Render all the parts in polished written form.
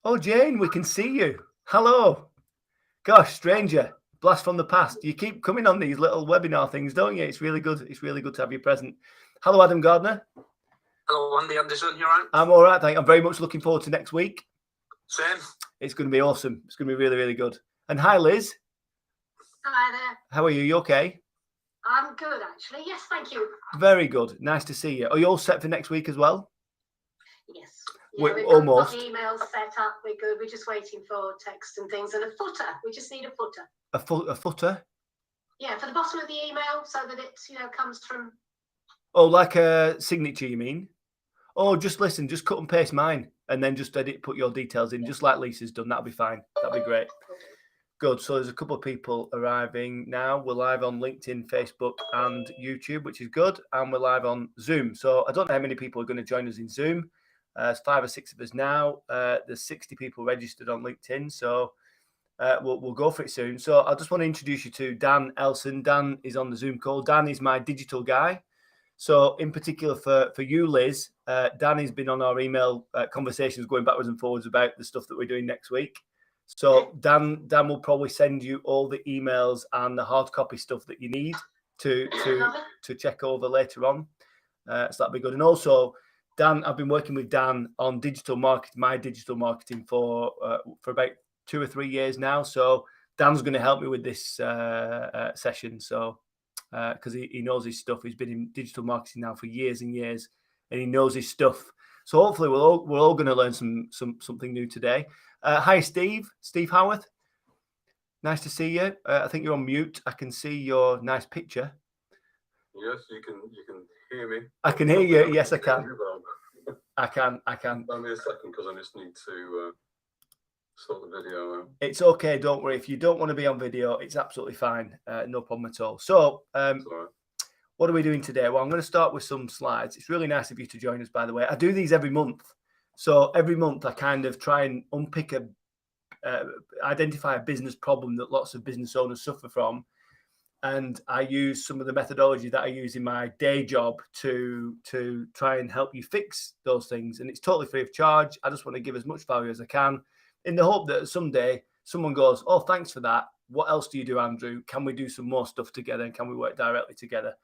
Oh, Jane, we can see you. Hello. Gosh, stranger, blast from the past. You keep coming on these little webinar things, don't you? It's really good. It's really good to have you present. Hello, Adam Gardner. Hello, Andy Anderson. You all right? I'm all right, thank you. I'm very much looking forward to next week. Same. It's going to be awesome. It's going to be really, really good. And hi, Liz. Hi there. How are you? You okay? I'm good, actually. Yes, thank you. Very good. Nice to see you. Are you all set for next week as well? Yes. We're We've almost. got the emails set up. We're good. We're just waiting for text and things and a footer. We just need a footer. A footer? Yeah, for the bottom of the email so that it, comes from... Oh, like a signature, you mean? Oh, just listen, just cut and paste mine and then just put your details in, just like Lisa's done. That'll be fine. That'll be great. Good. So there's a couple of people arriving now. We're live on LinkedIn, Facebook, and YouTube, which is good. And we're live on Zoom. So I don't know how many people are going to join us in Zoom. There's 5 or 6 of us now. There's 60 people registered on LinkedIn. So we'll go for it soon. So I just want to introduce you to Dan Elson. Dan is on the Zoom call. Dan is my digital guy. So in particular for you, Liz, Dan has been on our email conversations going backwards and forwards about the stuff that we're doing next week. So Dan will probably send you all the emails and the hard copy stuff that you need to check over later on. So that'll be good. And also, Dan, I've been working with Dan on digital marketing, my digital marketing for about 2 or 3 years now. So Dan's going to help me with this session. So because he knows his stuff. He's been in digital marketing now for years and years, and he knows his stuff. So hopefully we're all going to learn something new today. Hi, Steve Howarth. Nice to see you. I think you're on mute. I can see your nice picture. Yes, you can hear me. I can hear you. Yes, I can. I can. Give me a second because I just need to sort the video out. It's okay. Don't worry. If you don't want to be on video, it's absolutely fine. No problem at all. So, what are we doing today? Well, I'm going to start with some slides. It's really nice of you to join us, by the way. I do these every month. So every month I kind of try and unpick identify a business problem that lots of business owners suffer from. And I use some of the methodology that I use in my day job to try and help you fix those things. And it's totally free of charge. I just want to give as much value as I can in the hope that someday someone goes, oh, thanks for that. What else do you do, Andrew? Can we do some more stuff together? And can we work directly together?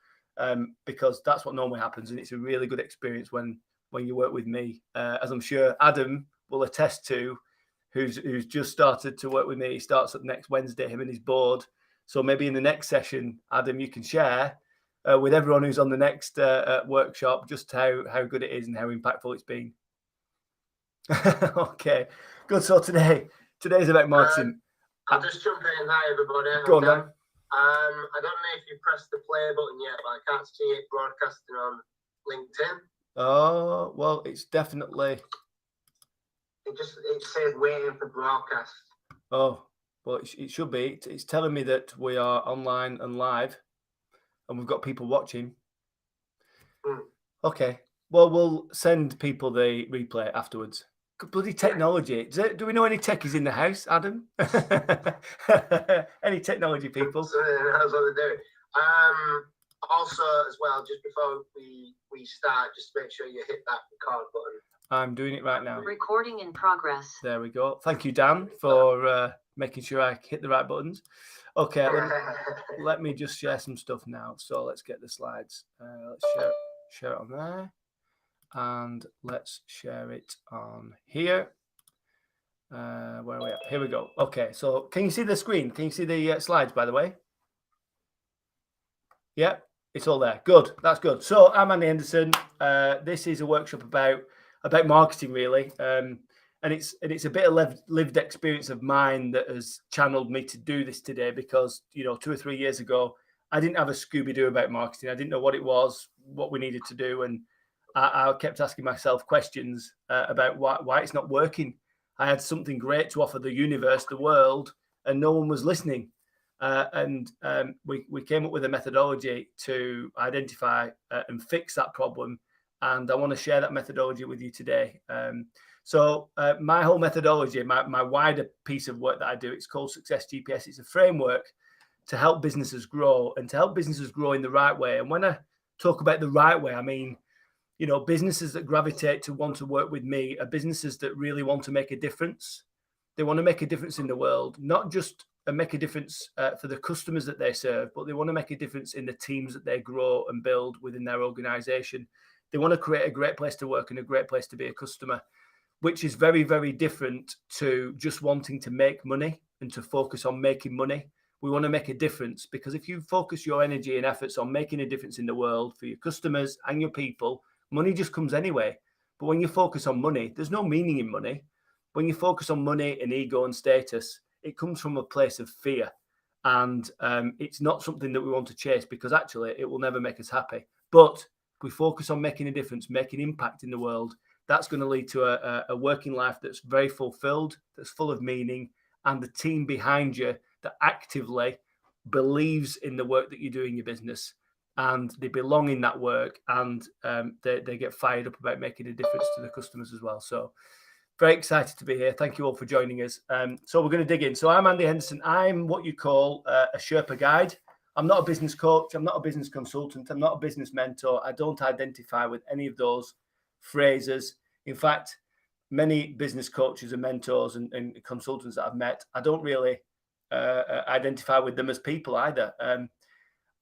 Because that's what normally happens. And it's a really good experience when you work with me, as I'm sure Adam will attest to, who's just started to work with me. He starts up next Wednesday, him and his board. So maybe in the next session, Adam, you can share with everyone who's on the next workshop just how good it is and how impactful it's been. Okay, good. So today's about marketing. I'll just jump in. Hi, everybody. Go on, Dan. I don't know if you pressed the play button yet, but I can't see it broadcasting on LinkedIn. Oh, well, it's definitely. It says waiting for broadcast. Oh, well, it should be. It's telling me that we are online and live, and we've got people watching. Okay. Well, we'll send people the replay afterwards. Bloody technology. Do we know any techies in the house, Adam? Any technology people? That's what they're doing. Also, as well, just before we start, just make sure you hit that record button. I'm doing it right now. Recording in progress. There we go. Thank you, Dan, for making sure I hit the right buttons. Okay, let me just share some stuff now. So let's get the slides. Let's share it on there. And let's share it on here. Where are we at? Here we go. Okay, so can you see the screen? Can you see the slides, by the way? Yeah, it's all there. Good. That's good. So I'm Andy Henderson. This is a workshop about marketing, really. And it's a bit of lived experience of mine that has channeled me to do this today because, 2 or 3 years ago, I didn't have a Scooby-Doo about marketing. I didn't know what it was, what we needed to do. And I kept asking myself questions about why it's not working. I had something great to offer the universe, the world, and no one was listening. We came up with a methodology to identify and fix that problem. And I want to share that methodology with you today. So my whole methodology, my wider piece of work that I do, it's called Success GPS. It's a framework to help businesses grow and to help businesses grow in the right way. And when I talk about the right way, I mean, you know, businesses that gravitate to want to work with me are businesses that really want to make a difference. They want to make a difference in the world, not just make a difference for the customers that they serve, but they want to make a difference in the teams that they grow and build within their organization. They want to create a great place to work and a great place to be a customer, which is very, very different to just wanting to make money and to focus on making money. We want to make a difference, because if you focus your energy and efforts on making a difference in the world for your customers and your people, money just comes anyway. But when you focus on money, there's no meaning in money. When you focus on money and ego and status, it comes from a place of fear. And it's not something that we want to chase, because actually it will never make us happy. But if we focus on making a difference, making impact in the world, that's going to lead to a working life that's very fulfilled, that's full of meaning, and the team behind you that actively believes in the work that you do in your business, and they belong in that work, and they get fired up about making a difference to the customers as well. So very excited to be here. Thank you all for joining us. So we're going to dig in. So I'm Andy Henderson. I'm what you call a Sherpa guide. I'm not a business coach. I'm not a business consultant. I'm not a business mentor. I don't identify with any of those phrases. In fact, many business coaches and mentors and consultants that I've met, I don't really identify with them as people either.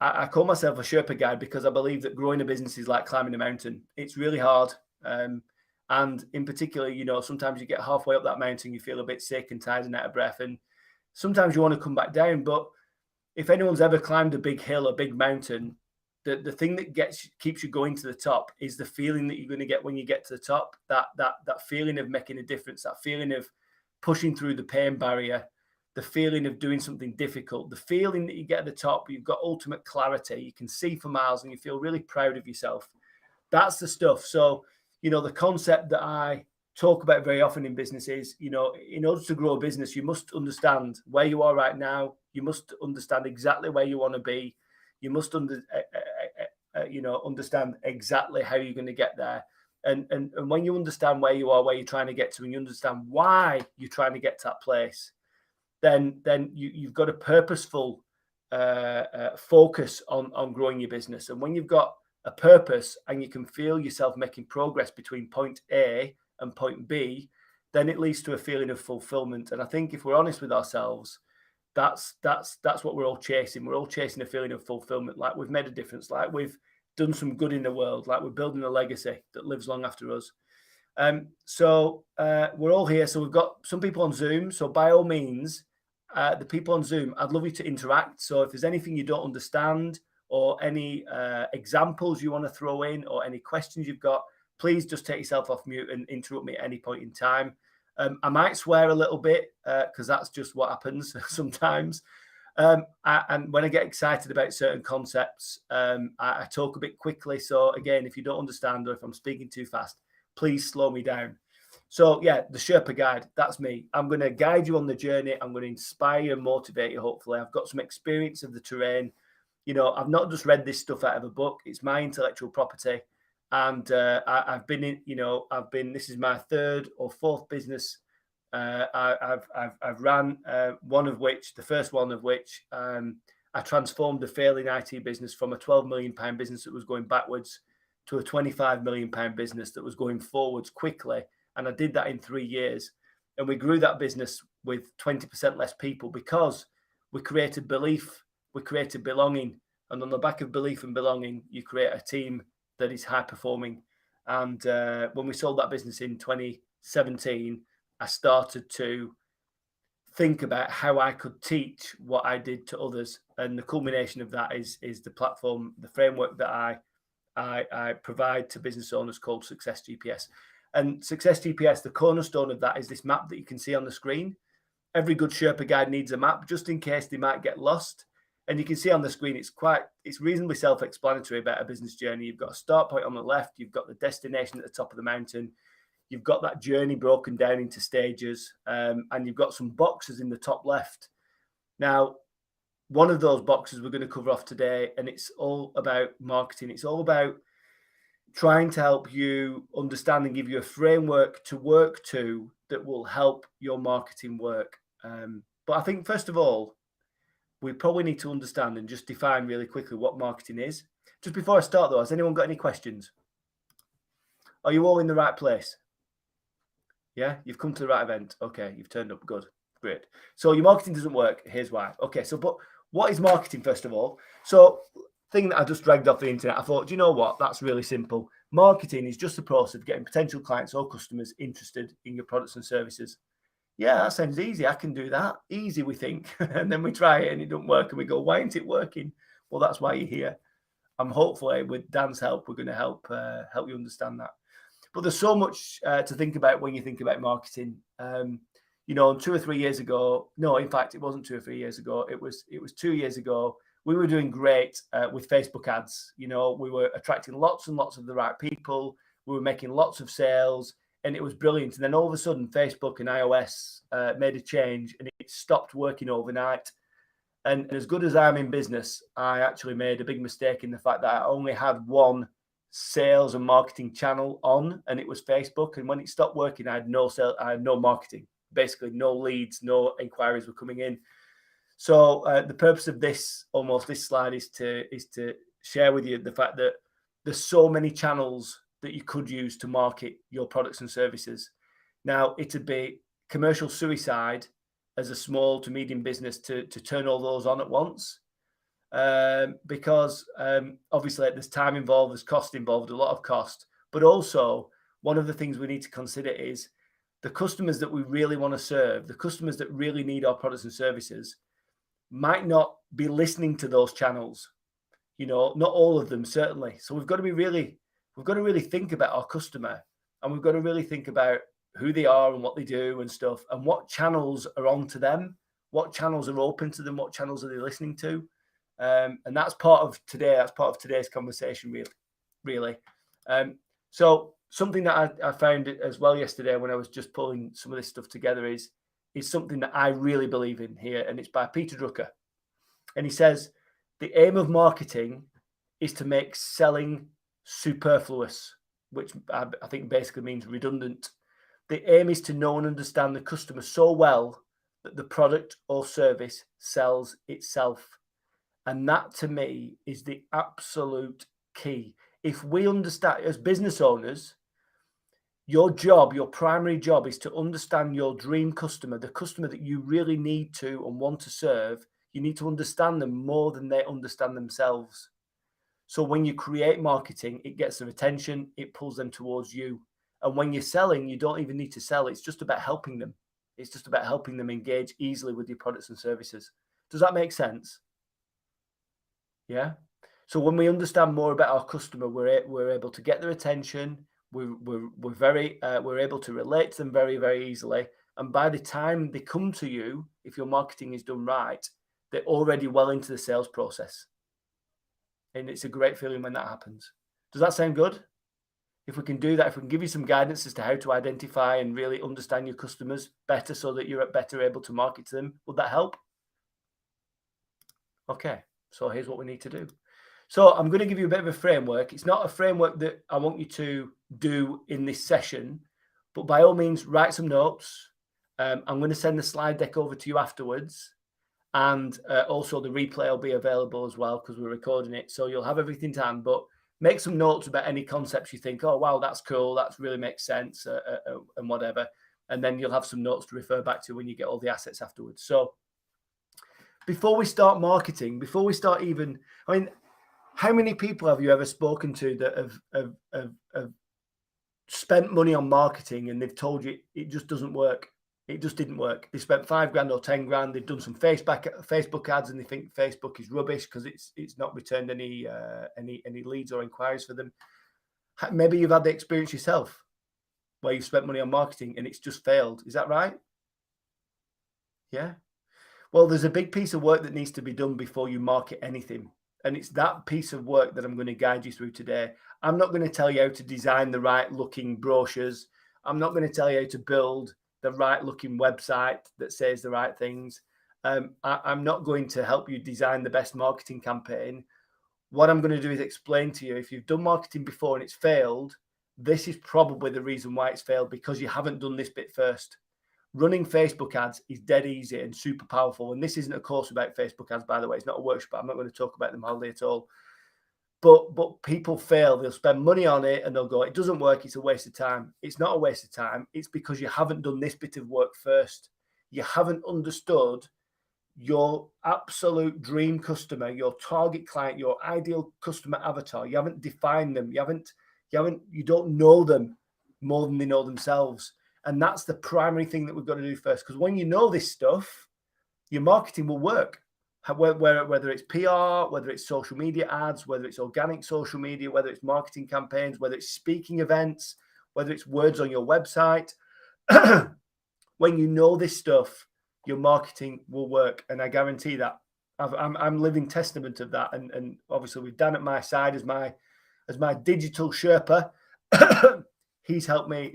I call myself a Sherpa guide because I believe that growing a business is like climbing a mountain. It's really hard. And in particular, you know, sometimes you get halfway up that mountain, you feel a bit sick and tired and out of breath. And sometimes you want to come back down. But if anyone's ever climbed a big hill, a big mountain, the thing that keeps you going to the top is the feeling that you're going to get when you get to the top, that feeling of making a difference, that feeling of pushing through the pain barrier, the feeling of doing something difficult, the feeling that you get at the top, you've got ultimate clarity, you can see for miles and you feel really proud of yourself. That's the stuff. So, you know, the concept that I talk about very often in business is, you know, in order to grow a business, you must understand where you are right now. You must understand exactly where you want to be. You must understand exactly how you're going to get there. And when you understand where you are, where you're trying to get to, and you understand why you're trying to get to that place, then you've got a purposeful focus on growing your business. And when you've got a purpose and you can feel yourself making progress between point A and point B, then it leads to a feeling of fulfillment. And I think if we're honest with ourselves, that's what we're all chasing. We're all chasing a feeling of fulfillment, like we've made a difference, like we've done some good in the world, like we're building a legacy that lives long after us. So we're all here. So we've got some people on Zoom. So by all means, the people on Zoom, I'd love you to interact. So if there's anything you don't understand, or any examples you want to throw in, or any questions you've got, please just take yourself off mute and interrupt me at any point in time. I might swear a little bit because that's just what happens sometimes. And when I get excited about certain concepts, I talk a bit quickly. So again, if you don't understand or if I'm speaking too fast, please slow me down. So yeah, the Sherpa guide, that's me. I'm going to guide you on the journey. I'm going to inspire you and motivate you, hopefully. I've got some experience of the terrain. You know, I've not just read this stuff out of a book. It's my intellectual property. And I've been in, you know, this is my third or fourth business. I've ran one of which, the first one of which, I transformed a failing IT business from a £12 million business that was going backwards to a £25 million business that was going forwards quickly. And I did that in 3 years. And we grew that business with 20% less people because we created belief. We created belonging, and on the back of belief and belonging, you create a team that is high performing. And when we sold that business in 2017, I started to think about how I could teach what I did to others. And the culmination of that is the platform, the framework that I provide to business owners called Success GPS. And Success GPS, the cornerstone of that is this map that you can see on the screen. Every good Sherpa guide needs a map just in case they might get lost. And you can see on the screen, it's reasonably self-explanatory about a business journey. You've got a start point on the left. You've got the destination at the top of the mountain. You've got that journey broken down into stages. And you've got some boxes in the top left. Now, one of those boxes we're going to cover off today, and it's all about marketing. It's all about trying to help you understand and give you a framework to work to that will help your marketing work. But I think, first of all, we probably need to understand and just define really quickly what marketing is. Just before I start, though, has anyone got any questions? Are you all in the right place? Yeah, you've come to the right event. Okay, you've turned up. Good, great. So your marketing doesn't work. Here's why. Okay, so but what is marketing first of all? So thing that I just dragged off the internet. I thought, do you know what? That's really simple. Marketing is just the process of getting potential clients or customers interested in your products and services. Yeah, that sounds easy. I can do that. Easy, we think. And then we try it and it doesn't work. And we go, why isn't it working? Well, that's why you're here. I'm hopefully with Dan's help, we're going to help you understand that. But there's so much to think about when you think about marketing. 2 or 3 years ago, no, in fact, it wasn't 2 or 3 years ago. It was 2 years ago. We were doing great with Facebook ads. We were attracting lots and lots of the right people. We were making lots of sales, and it was brilliant. And then all of a sudden, Facebook and iOS made a change, and it stopped working overnight. And as good as I'm in business, I actually made a big mistake in the fact that I only had one sales and marketing channel on, and it was Facebook. And when it stopped working, I had no sales, I had no marketing, basically no leads, no inquiries were coming in. So the purpose of this slide is to share with you the fact that there's so many channels that you could use to market your products and services. Now, it'd be commercial suicide as a small to medium business to turn all those on at once, because obviously there's time involved, there's cost involved, a lot of cost. But also, one of the things we need to consider is the customers that we really want to serve, the customers that really need our products and services, might not be listening to those channels. Not all of them, certainly. So we've got to really think about our customer, and we've got to really think about who they are and what they do and stuff, and what channels are on to them, what channels are open to them, what channels are they listening to. And that's part of today. That's part of today's conversation, really. So something that I found as well yesterday when I was just pulling some of this stuff together is something that I really believe in here, and it's by Peter Drucker. And he says, the aim of marketing is to make selling superfluous, which I think basically means redundant. The aim is to know and understand the customer so well that the product or service sells itself. And that, to me, is the absolute key. If we understand, as business owners, your primary job is to understand your dream customer, the customer that you really need to and want to serve. You need to understand them more than they understand themselves. So when you create marketing, it gets their attention, it pulls them towards you. And when you're selling, you don't even need to sell. It's just about helping them. It's just about helping them engage easily with your products and services. Does that make sense? Yeah. So when we understand more about our customer, we're able to get their attention. We're able to relate to them very, very easily. And by the time they come to you, if your marketing is done right, they're already well into the sales process. And it's a great feeling when that happens. Does that sound good? If we can do that, if we can give you some guidance as to how to identify and really understand your customers better so that you're better able to market to them, would that help? Okay, so here's what we need to do. So I'm going to give you a bit of a framework. It's not a framework that I want you to do in this session, but by all means, write some notes. I'm going to send the slide deck over to you afterwards. And also the replay will be available as well because we're recording it. So you'll have everything to hand, but make some notes about any concepts you think, oh, wow, that's cool. That really makes sense and whatever. And then you'll have some notes to refer back to when you get all the assets afterwards. So before we start marketing, before we start even, how many people have you ever spoken to that have spent money on marketing and they've told you it just doesn't work? It just didn't work. They spent $5,000 or $10,000. They've done some Facebook ads and they think Facebook is rubbish because it's not returned any leads or inquiries for them. Maybe you've had the experience yourself where you've spent money on marketing and it's just failed. Is that right? Yeah. Well, there's a big piece of work that needs to be done before you market anything. And it's that piece of work that I'm going to guide you through today. I'm not going to tell you how to design the right looking brochures. I'm not going to tell you how to build the right looking website that says the right things. I'm not going to help you design the best marketing campaign. What I'm going to do is explain to you, if you've done marketing before and it's failed, this is probably the reason why it's failed, because you haven't done this bit first. Running Facebook ads is dead easy and super powerful. And this isn't a course about Facebook ads, by the way. It's not a workshop. I'm not going to talk about them hardly at all. But people fail. They'll spend money on it and they'll go, it doesn't work. It's a waste of time. It's not a waste of time. It's because you haven't done this bit of work first. You haven't understood your absolute dream customer, your target client, your ideal customer avatar. You haven't defined them. You don't know them more than they know themselves. And that's the primary thing that we've got to do first. Because when you know this stuff, your marketing will work. Whether it's PR, whether it's social media ads, whether it's organic social media, whether it's marketing campaigns, whether it's speaking events, whether it's words on your website. When you know this stuff, your marketing will work. And I guarantee that. I'm living testament of that. And obviously with Dan at my side as my digital Sherpa, he's helped me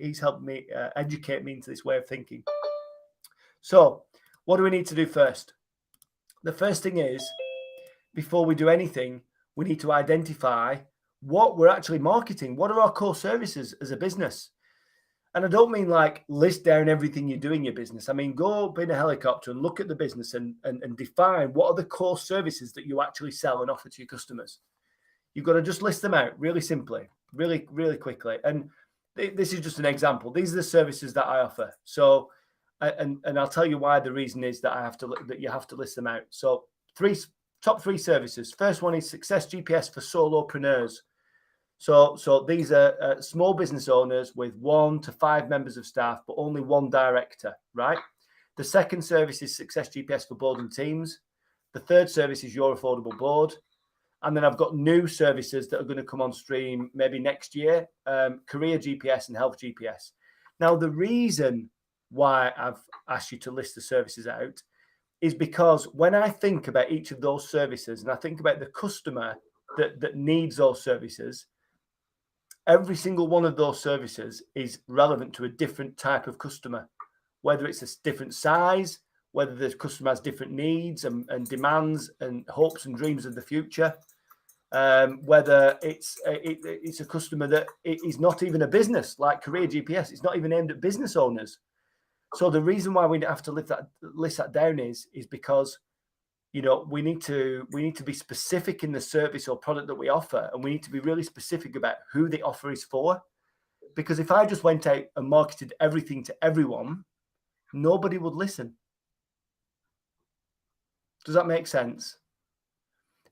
educate me into this way of thinking. So what do we need to do first? The first thing is, before we do anything, we need to identify what we're actually marketing. What are our core services as a business? And I don't mean like list down everything you do in your business. I mean, go up in a helicopter and look at the business and define what are the core services that you actually sell and offer to your customers. You've got to just list them out really simply, really, really quickly. And this is just an example. These are the services that I offer. So, and I'll tell you why. The reason is that you have to list them out. So top three services. First one is Success GPS for solopreneurs. So these are small business owners with 1 to 5 members of staff, but only one director, right? The second service is Success GPS for board and teams. The third service is Your Affordable Board. And then I've got new services that are going to come on stream maybe next year, Career GPS and Health GPS. Now, the reason why I've asked you to list the services out is because when I think about each of those services and I think about the customer that needs those services, every single one of those services is relevant to a different type of customer, whether it's a different size, whether the customer has different needs and demands and hopes and dreams of the future, whether it's a customer that is not even a business like Career GPS. It's not even aimed at business owners. So the reason why we have to list that down is because, you know, we need to be specific in the service or product that we offer, and we need to be really specific about who the offer is for. Because if I just went out and marketed everything to everyone, nobody would listen. Does that make sense?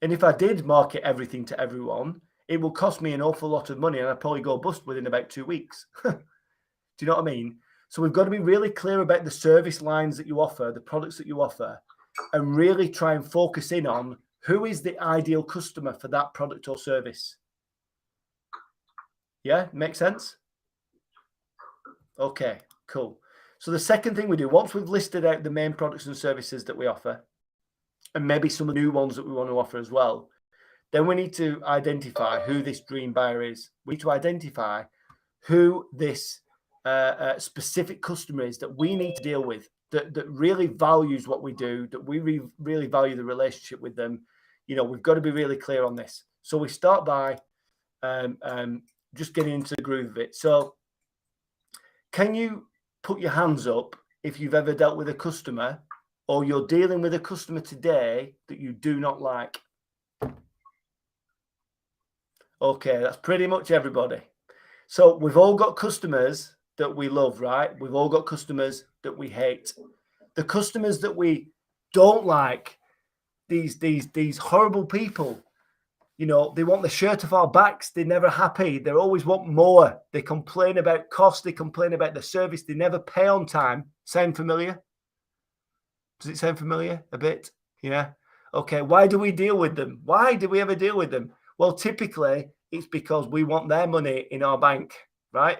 And if I did market everything to everyone, it will cost me an awful lot of money, and I'd probably go bust within about 2 weeks. Do you know what I mean? So we've got to be really clear about the service lines that you offer, the products that you offer, and really try and focus in on who is the ideal customer for that product or service. Yeah, makes sense? Okay, cool. So the second thing we do, once we've listed out the main products and services that we offer, and maybe some of the new ones that we want to offer as well, then we need to identify who this dream buyer is. We need to identify who this specific customer is that we need to deal with, that really values what we do, that we really value the relationship with them. You know, we've got to be really clear on this. So we start by just getting into the groove of it. So can you put your hands up if you've ever dealt with a customer or you're dealing with a customer today that you do not like? Okay, that's pretty much everybody. So we've all got customers that we love, right? We've all got customers that we hate. The customers that we don't like, these horrible people, you know, they want the shirt off our backs. They're never happy. They always want more. They complain about cost. They complain about the service. They never pay on time. Sound familiar? Does it sound familiar a bit? Yeah. Okay. Why do we deal with them? Why do we ever deal with them? Well, typically it's because we want their money in our bank, right?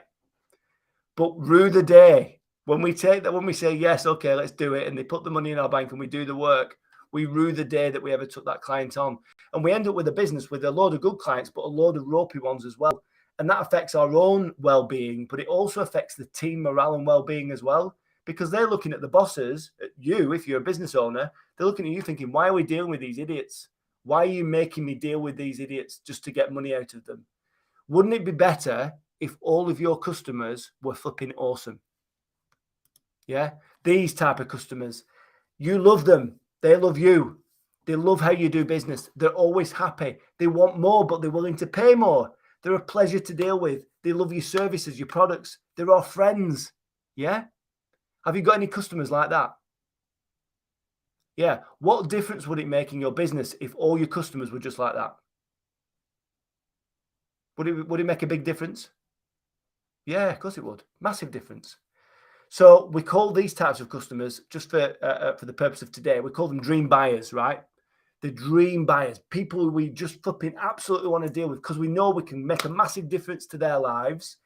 But rue the day when we say, yes, okay, let's do it. And they put the money in our bank and we do the work. We rue the day that we ever took that client on. And we end up with a business with a load of good clients, but a load of ropey ones as well. And that affects our own well-being, but it also affects the team morale and well-being as well, because they're looking at the bosses, at you, if you're a business owner, they're looking at you thinking, why are we dealing with these idiots? Why are you making me deal with these idiots just to get money out of them? Wouldn't it be better if all of your customers were flipping awesome? Yeah, these type of customers, you love them, they love you. They love how you do business. They're always happy. They want more, but they're willing to pay more. They're a pleasure to deal with. They love your services, your products. They're all friends. Yeah? Have you got any customers like that? Yeah. What difference would it make in your business if all your customers were just like that? Would it make a big difference? Yeah, of course it would. Massive difference. So we call these types of customers, just for the purpose of today, we call them dream buyers, right? The dream buyers, people who we just flipping absolutely want to deal with because we know we can make a massive difference to their lives,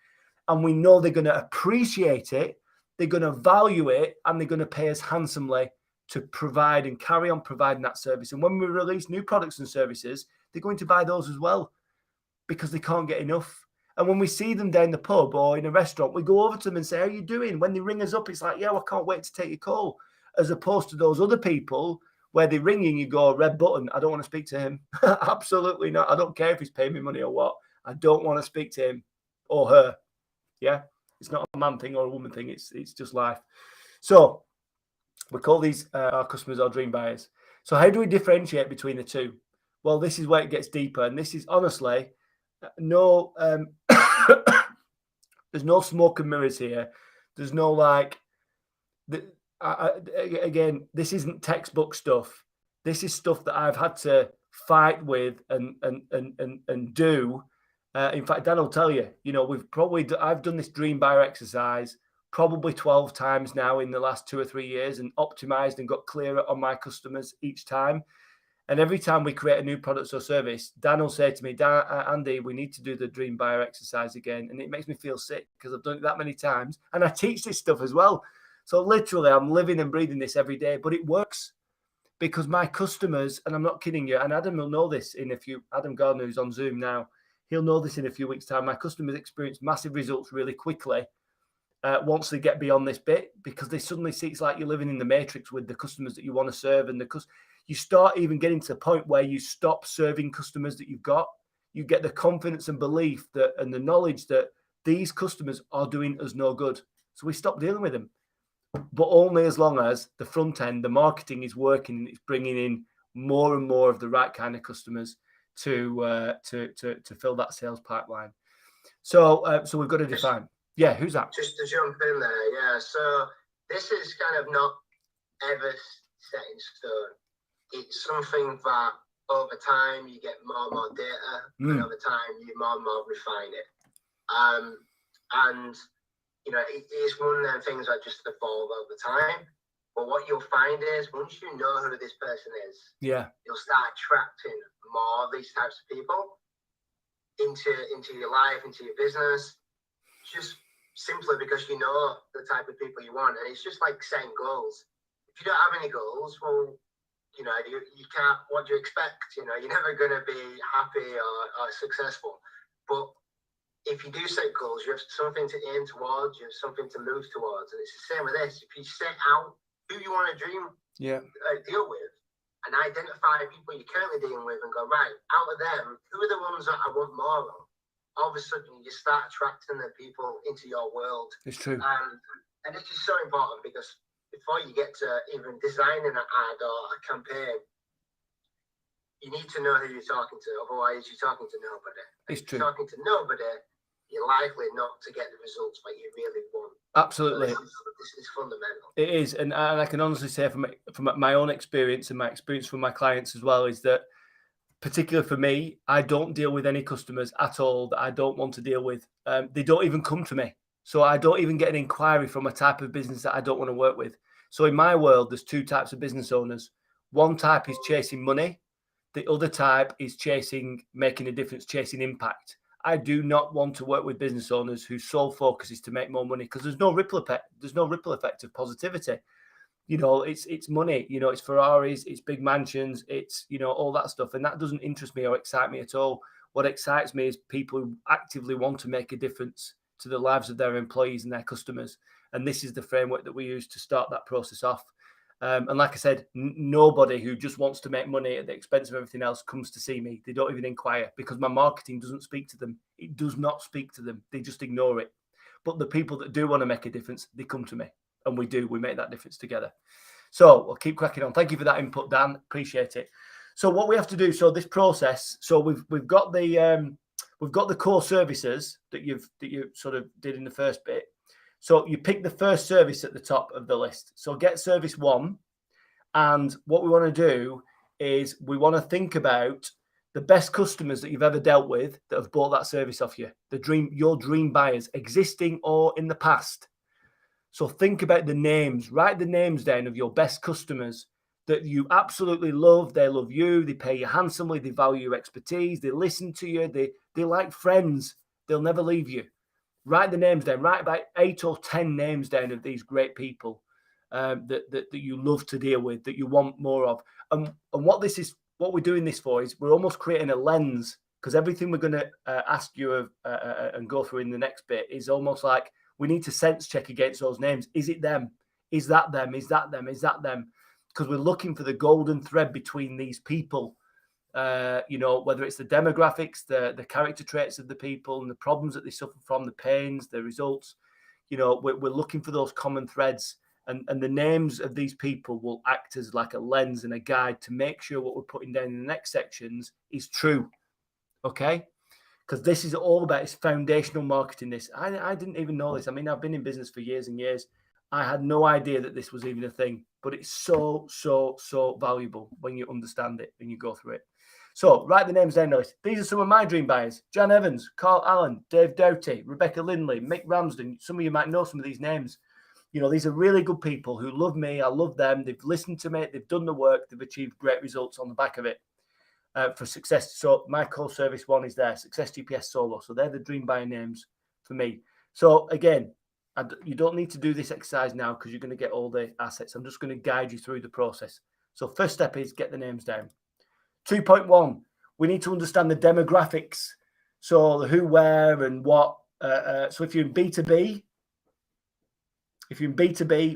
and we know they're going to appreciate it, they're going to value it, and they're going to pay us handsomely to provide and carry on providing that service. And when we release new products and services, they're going to buy those as well because they can't get enough. And when we see them down the pub or in a restaurant, we go over to them and say, how are you doing? When they ring us up, it's like, yeah, I can't wait to take your call. As opposed to those other people where they ring you and you go, red button, I don't want to speak to him. Absolutely not. I don't care if he's paying me money or what. I don't want to speak to him or her. Yeah. It's not a man thing or a woman thing. It's just life. So we call these our customers our dream buyers. So how do we differentiate between the two? Well, this is where it gets deeper. And this is honestly no, there's no smoke and mirrors here. There's no like, again, this isn't textbook stuff. This is stuff that I've had to fight with and do. In fact, Dan will tell you, you know, I've done this dream buyer exercise probably 12 times now in the last 2 or 3 years and optimized and got clearer on my customers each time. And every time we create a new product or service, Dan will say to me, Andy, we need to do the dream buyer exercise again. And it makes me feel sick because I've done it that many times. And I teach this stuff as well. So literally, I'm living and breathing this every day. But it works because my customers, and I'm not kidding you, and Adam will know this Adam Gardner, who's on Zoom now, he'll know this in a few weeks' time. My customers experience massive results really quickly once they get beyond this bit because they suddenly see it's like you're living in the matrix with the customers that you want to serve. And you start even getting to the point where you stop serving customers that you've got. You get the confidence and belief that and the knowledge that these customers are doing us no good. So we stop dealing with them. But only as long as the front end, the marketing is working and it's bringing in more and more of the right kind of customers to fill that sales pipeline. So we've got to define. Yeah, who's that? Just to jump in there, yeah. So this is kind of not ever set in stone. It's something that over time you get more and more data, and over time you more and more refine it. And you know, it is one of them things that just evolve over time. But what you'll find is once you know who this person is, you'll start attracting more of these types of people into your life, into your business, just simply because you know the type of people you want. And it's just like setting goals. If you don't have any goals, well, you know, you can't, what do you expect? You know, you're never going to be happy or successful. But if you do set goals, you have something to aim towards, you have something to move towards. And it's the same with this. If you set out who you want to deal with and identify people you're currently dealing with and go, right, out of them, who are the ones that I want more of? All of a sudden, you start attracting the people into your world. It's true. And this is so important because before you get to even designing an ad or a campaign, you need to know who you're talking to. Otherwise, you're talking to nobody. It's true. If you're talking to nobody, you're likely not to get the results that you really want. Absolutely. So this is fundamental. It is. And I can honestly say from my own experience and my experience from my clients as well is that, particularly for me, I don't deal with any customers at all that I don't want to deal with. They don't even come to me. So I don't even get an inquiry from a type of business that I don't want to work with. So in my world, there's 2 types of business owners. One type is chasing money. The other type is making a difference, chasing impact. I do not want to work with business owners whose sole focus is to make more money because there's no ripple effect. There's no ripple effect of positivity. You know, it's money. You know, it's Ferraris, it's big mansions, it's, you know, all that stuff. And that doesn't interest me or excite me at all. What excites me is people who actively want to make a difference to the lives of their employees and their customers. And this is the framework that we use to start that process off. And like I said, nobody who just wants to make money at the expense of everything else comes to see me. They don't even inquire because my marketing doesn't speak to them. It does not speak to them. They just ignore it. But the people that do want to make a difference, they come to me. And we do. We make that difference together. So we'll keep cracking on. Thank you for that input, Dan. Appreciate it. So what we have to do, so this process, so we've got the core services that you sort of did in the first bit. So you pick the first service at the top of the list. So get service 1. And what we want to do is we want to think about the best customers that you've ever dealt with that have bought that service off you. Your dream buyers, existing or in the past. So think about the names. Write the names down of your best customers that you absolutely love. They love you. They pay you handsomely. They value your expertise. They listen to you. They like friends. They'll never leave you. Write the names down. Write about 8 or 10 names down of these great people that you love to deal with, that you want more of. And what we're doing this for is we're almost creating a lens, because everything we're going to ask you and go through in the next bit is almost like we need to sense check against those names. Is it them? Is that them? Is that them? Is that them? Because we're looking for the golden thread between these people. Whether it's the demographics, the character traits of the people and the problems that they suffer from, the pains, the results. We're looking for those common threads, and the names of these people will act as like a lens and a guide to make sure what we're putting down in the next sections is true. Okay? Because this is all about its foundational marketing. I didn't even know this. I mean, I've been in business for years and years. I had no idea that this was even a thing, but it's so valuable when you understand it and you go through it. So write the names down, Noise. These are some of my dream buyers: Jan Evans, Carl Allen, Dave Doughty, Rebecca Lindley, Mick Ramsden. Some of you might know some of these names. These are really good people who love me. I love them. They've listened to me. They've done the work. They've achieved great results on the back of it for success. So my core service 1 is there, Success GPS Solo. So they're the dream buyer names for me. So again, you don't need to do this exercise now because you're going to get all the assets. I'm just going to guide you through the process. So first step is get the names down. 2.1, we need to understand the demographics. So the who, where, and what. So if you're in B2B,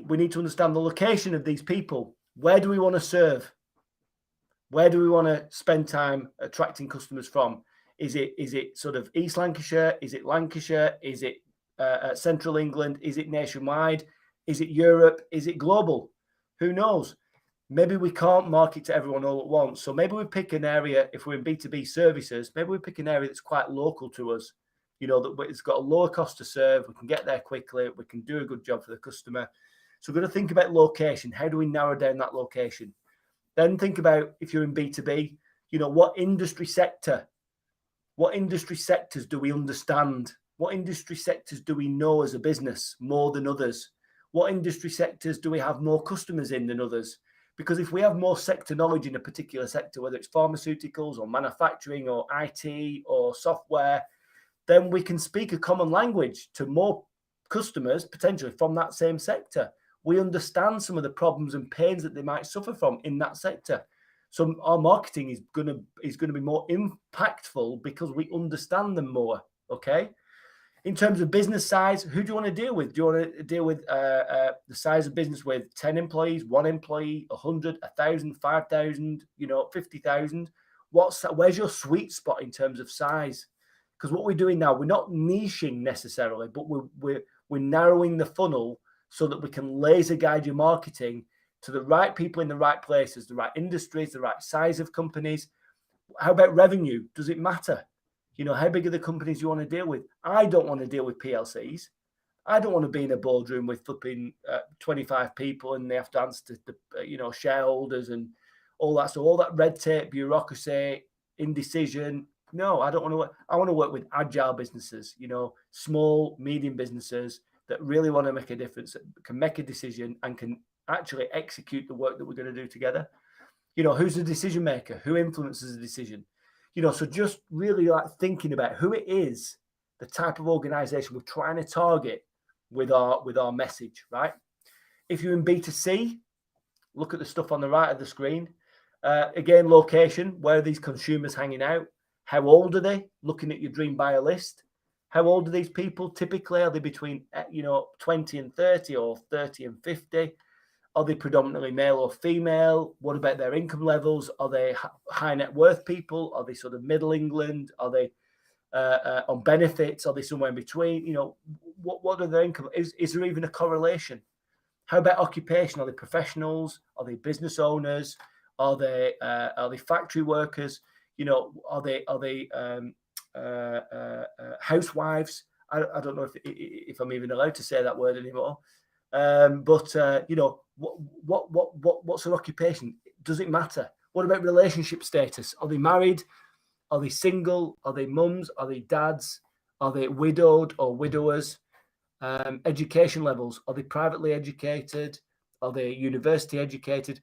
we need to understand the location of these people. Where do we want to serve? Where do we want to spend time attracting customers from? Is it sort of East Lancashire? Is it Lancashire? Is it Central England? Is it nationwide? Is it Europe? Is it global? Who knows? Maybe we can't market to everyone all at once. So maybe we pick an area, if we're in B2B services, maybe we pick an area that's quite local to us, that it's got a lower cost to serve. We can get there quickly. We can do a good job for the customer. So we're going to think about location. How do we narrow down that location? Then think about, if you're in B2B, what industry sectors do we understand? What industry sectors do we know as a business more than others? What industry sectors do we have more customers in than others? Because if we have more sector knowledge in a particular sector, whether it's pharmaceuticals or manufacturing or IT or software, then we can speak a common language to more customers potentially from that same sector. We understand some of the problems and pains that they might suffer from in that sector. So our marketing is going to be more impactful because we understand them more. Okay. In terms of business size, who do you want to deal with? Do you want to deal with the size of business with 10 employees, 1 employee, 100, 1,000, 5,000, 50,000? Where's your sweet spot in terms of size? Because what we're doing now, we're not niching necessarily, but we're narrowing the funnel so that we can laser guide your marketing to the right people in the right places, the right industries, the right size of companies. How about revenue? Does it matter? How big are the companies you want to deal with? I don't want to deal with PLCs. I don't want to be in a boardroom with flipping 25 people and they have to answer to the shareholders and all that. So all that red tape, bureaucracy, indecision. No, I don't want to work. I want to work with agile businesses, small, medium businesses that really want to make a difference, can make a decision and can actually execute the work that we're going to do together. Who's the decision maker? Who influences the decision? So just really like thinking about who it is, the type of organization we're trying to target with our message, right? If you're in B2C, look at the stuff on the right of the screen. Again, location, where are these consumers hanging out? How old are they? Looking at your dream buyer list. How old are these people? Typically, are they between 20 and 30 or 30 and 50? Are they predominantly male or female? What about their income levels? Are they high net worth people? Are they sort of middle England? Are they on benefits? Are they somewhere in between? What are their income? Is there even a correlation? How about occupation? Are they professionals? Are they business owners? Are they factory workers? You know, are they housewives? I don't know if I'm even allowed to say that word anymore. But you know, what's their occupation? Does it matter? What about relationship status? Are they married? Are they single? Are they mums? Are they dads? Are they widowed or widowers? Education levels. Are they privately educated? Are they university educated?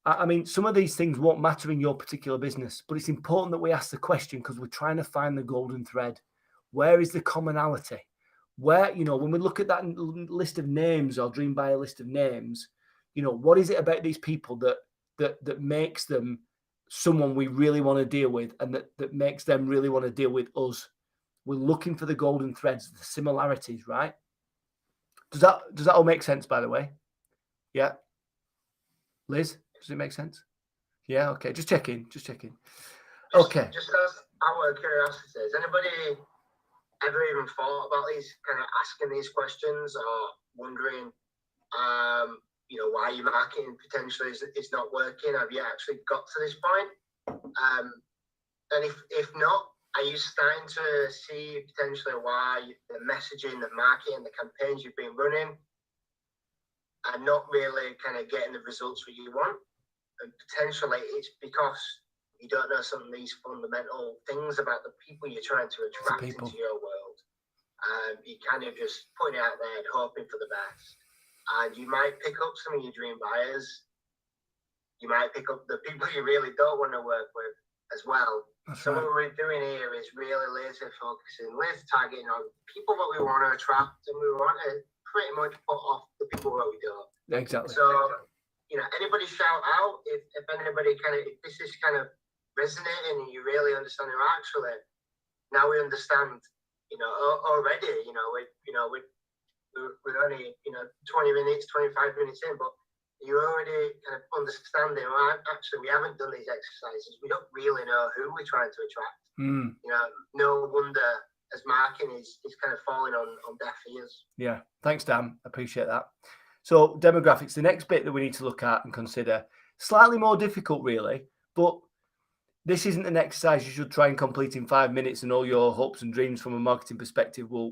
I mean, some of these things won't matter in your particular business, but it's important that we ask the question because we're trying to find the golden thread. Where is the commonality? Where, you know, when we look at that list of names or dream buyer list of names, you know, what is it about these people that makes them someone we really want to deal with, and that makes them really want to deal with us? We're looking for the golden threads, the similarities, right? Does that all make sense, by the way? Yeah. Liz, does it make sense? Yeah, okay. Just checking. Okay. Just as out of curiosity, has anybody ever even thought about asking these questions or wondering, you know, why your marketing potentially is not working? Have you actually got to this point? And if not, are you starting to see potentially why the messaging, the marketing, the campaigns you've been running are not really kind of getting the results that you want? And potentially it's because you don't know some of these fundamental things about the people you're trying to attract into your world. You kind of just put it out there and hoping for the best. And you might pick up some of your dream buyers. You might pick up the people you really don't want to work with as well. So what we're doing here is really laser focusing, laser targeting on people that we want to attract, and we want to pretty much put off the people that we don't. Exactly. So, you know, anybody shout out if anybody if this is kind of resonating and you really understand it. Actually, now we understand, you know, already, we're only, 20 minutes, 25 minutes in, but you're already kind of understanding, well, actually, we haven't done these exercises. We don't really know who we're trying to attract. You know, no wonder as marketing is kind of falling on deaf ears. Yeah. Thanks, Dan. Appreciate that. So demographics, the next bit that we need to look at and consider, slightly more difficult really, but this isn't an exercise you should try and complete in 5 minutes and all your hopes and dreams from a marketing perspective will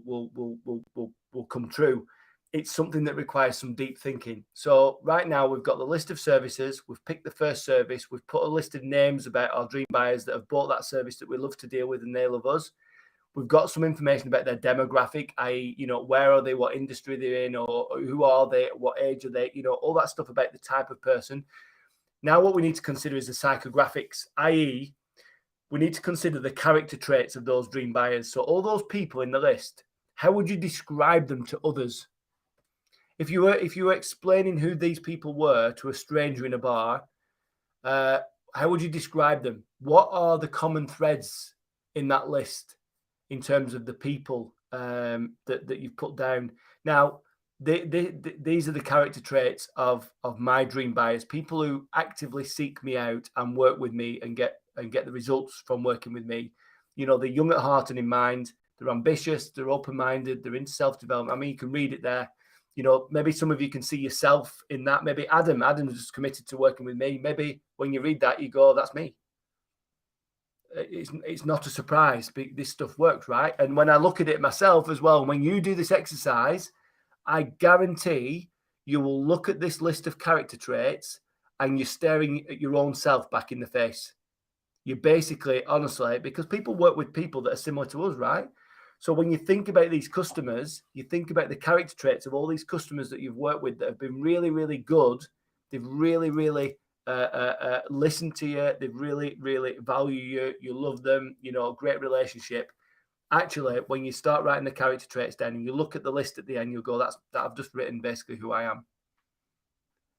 come true. It's something that requires some deep thinking. So right now we've got the list of services. We've picked the first service. We've put a list of names about our dream buyers that have bought that service that we love to deal with and they love us. We've got some information about their demographic, i.e., you know, where are they, what industry they're in, or who are they, what age are they, you know, all that stuff about the type of person. Now what we need to consider is the psychographics, i.e., we need to consider the character traits of those dream buyers. So all those people in the list, how would you describe them to others? If you were explaining who these people were to a stranger in a bar, how would you describe them? What are the common threads in that list in terms of the people that you've put down? Now, these are the character traits of my dream buyers, people who actively seek me out and work with me and get the results from working with me. You know, they're young at heart and in mind. They're ambitious. They're open-minded. They're into self-development. I mean, you can read it there. You know, maybe some of you can see yourself in that. Maybe Adam's just committed to working with me. Maybe when you read that, you go, that's me. It's not a surprise. This stuff works, right? And when I look at it myself as well, when you do this exercise, I guarantee you will look at this list of character traits and you're staring at your own self back in the face. You basically, honestly, because people work with people that are similar to us, right? So when you think about these customers, you think about the character traits of all these customers that you've worked with that have been really, really good. They've really, really listened to you. They really, really value you. You love them. You know, great relationship. Actually, when you start writing the character traits down and you look at the list at the end, you'll go, that I've just written basically who I am.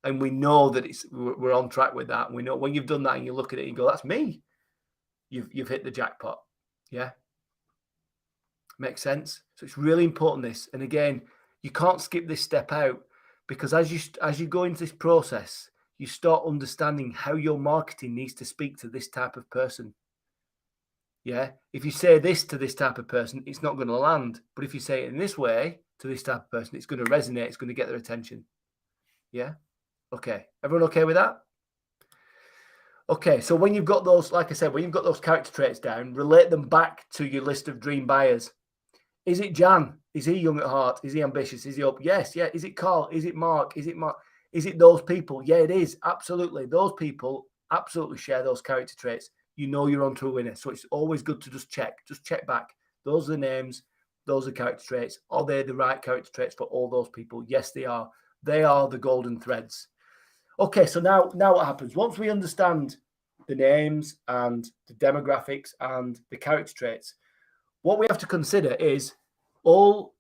And we know that we're on track with that. We know when you've done that and you look at it and you go, that's me. You've hit the jackpot. Yeah. Makes sense. So it's really important, this. And again, you can't skip this step out, because as you go into this process, you start understanding how your marketing needs to speak to this type of person. Yeah. If you say this to this type of person, it's not going to land. But if you say it in this way to this type of person, it's going to resonate. It's going to get their attention. Yeah. Okay. Everyone okay with that? Okay. So when you've got those, like I said, when you've got those character traits down, relate them back to your list of dream buyers. Is it Jan? Is he young at heart? Is he ambitious? Is he up? Yes. Yeah. Is it Carl? Is it Mark? Is it Mark? Is it those people? Yeah, it is. Absolutely. Those people absolutely share those character traits. You know you're onto a winner. So it's always good to just check back. Those are the names. Those are character traits. Are they the right character traits for all those people? Yes, they are. They are the golden threads. Okay, so now what happens? Once we understand the names and the demographics and the character traits, what we have to consider is all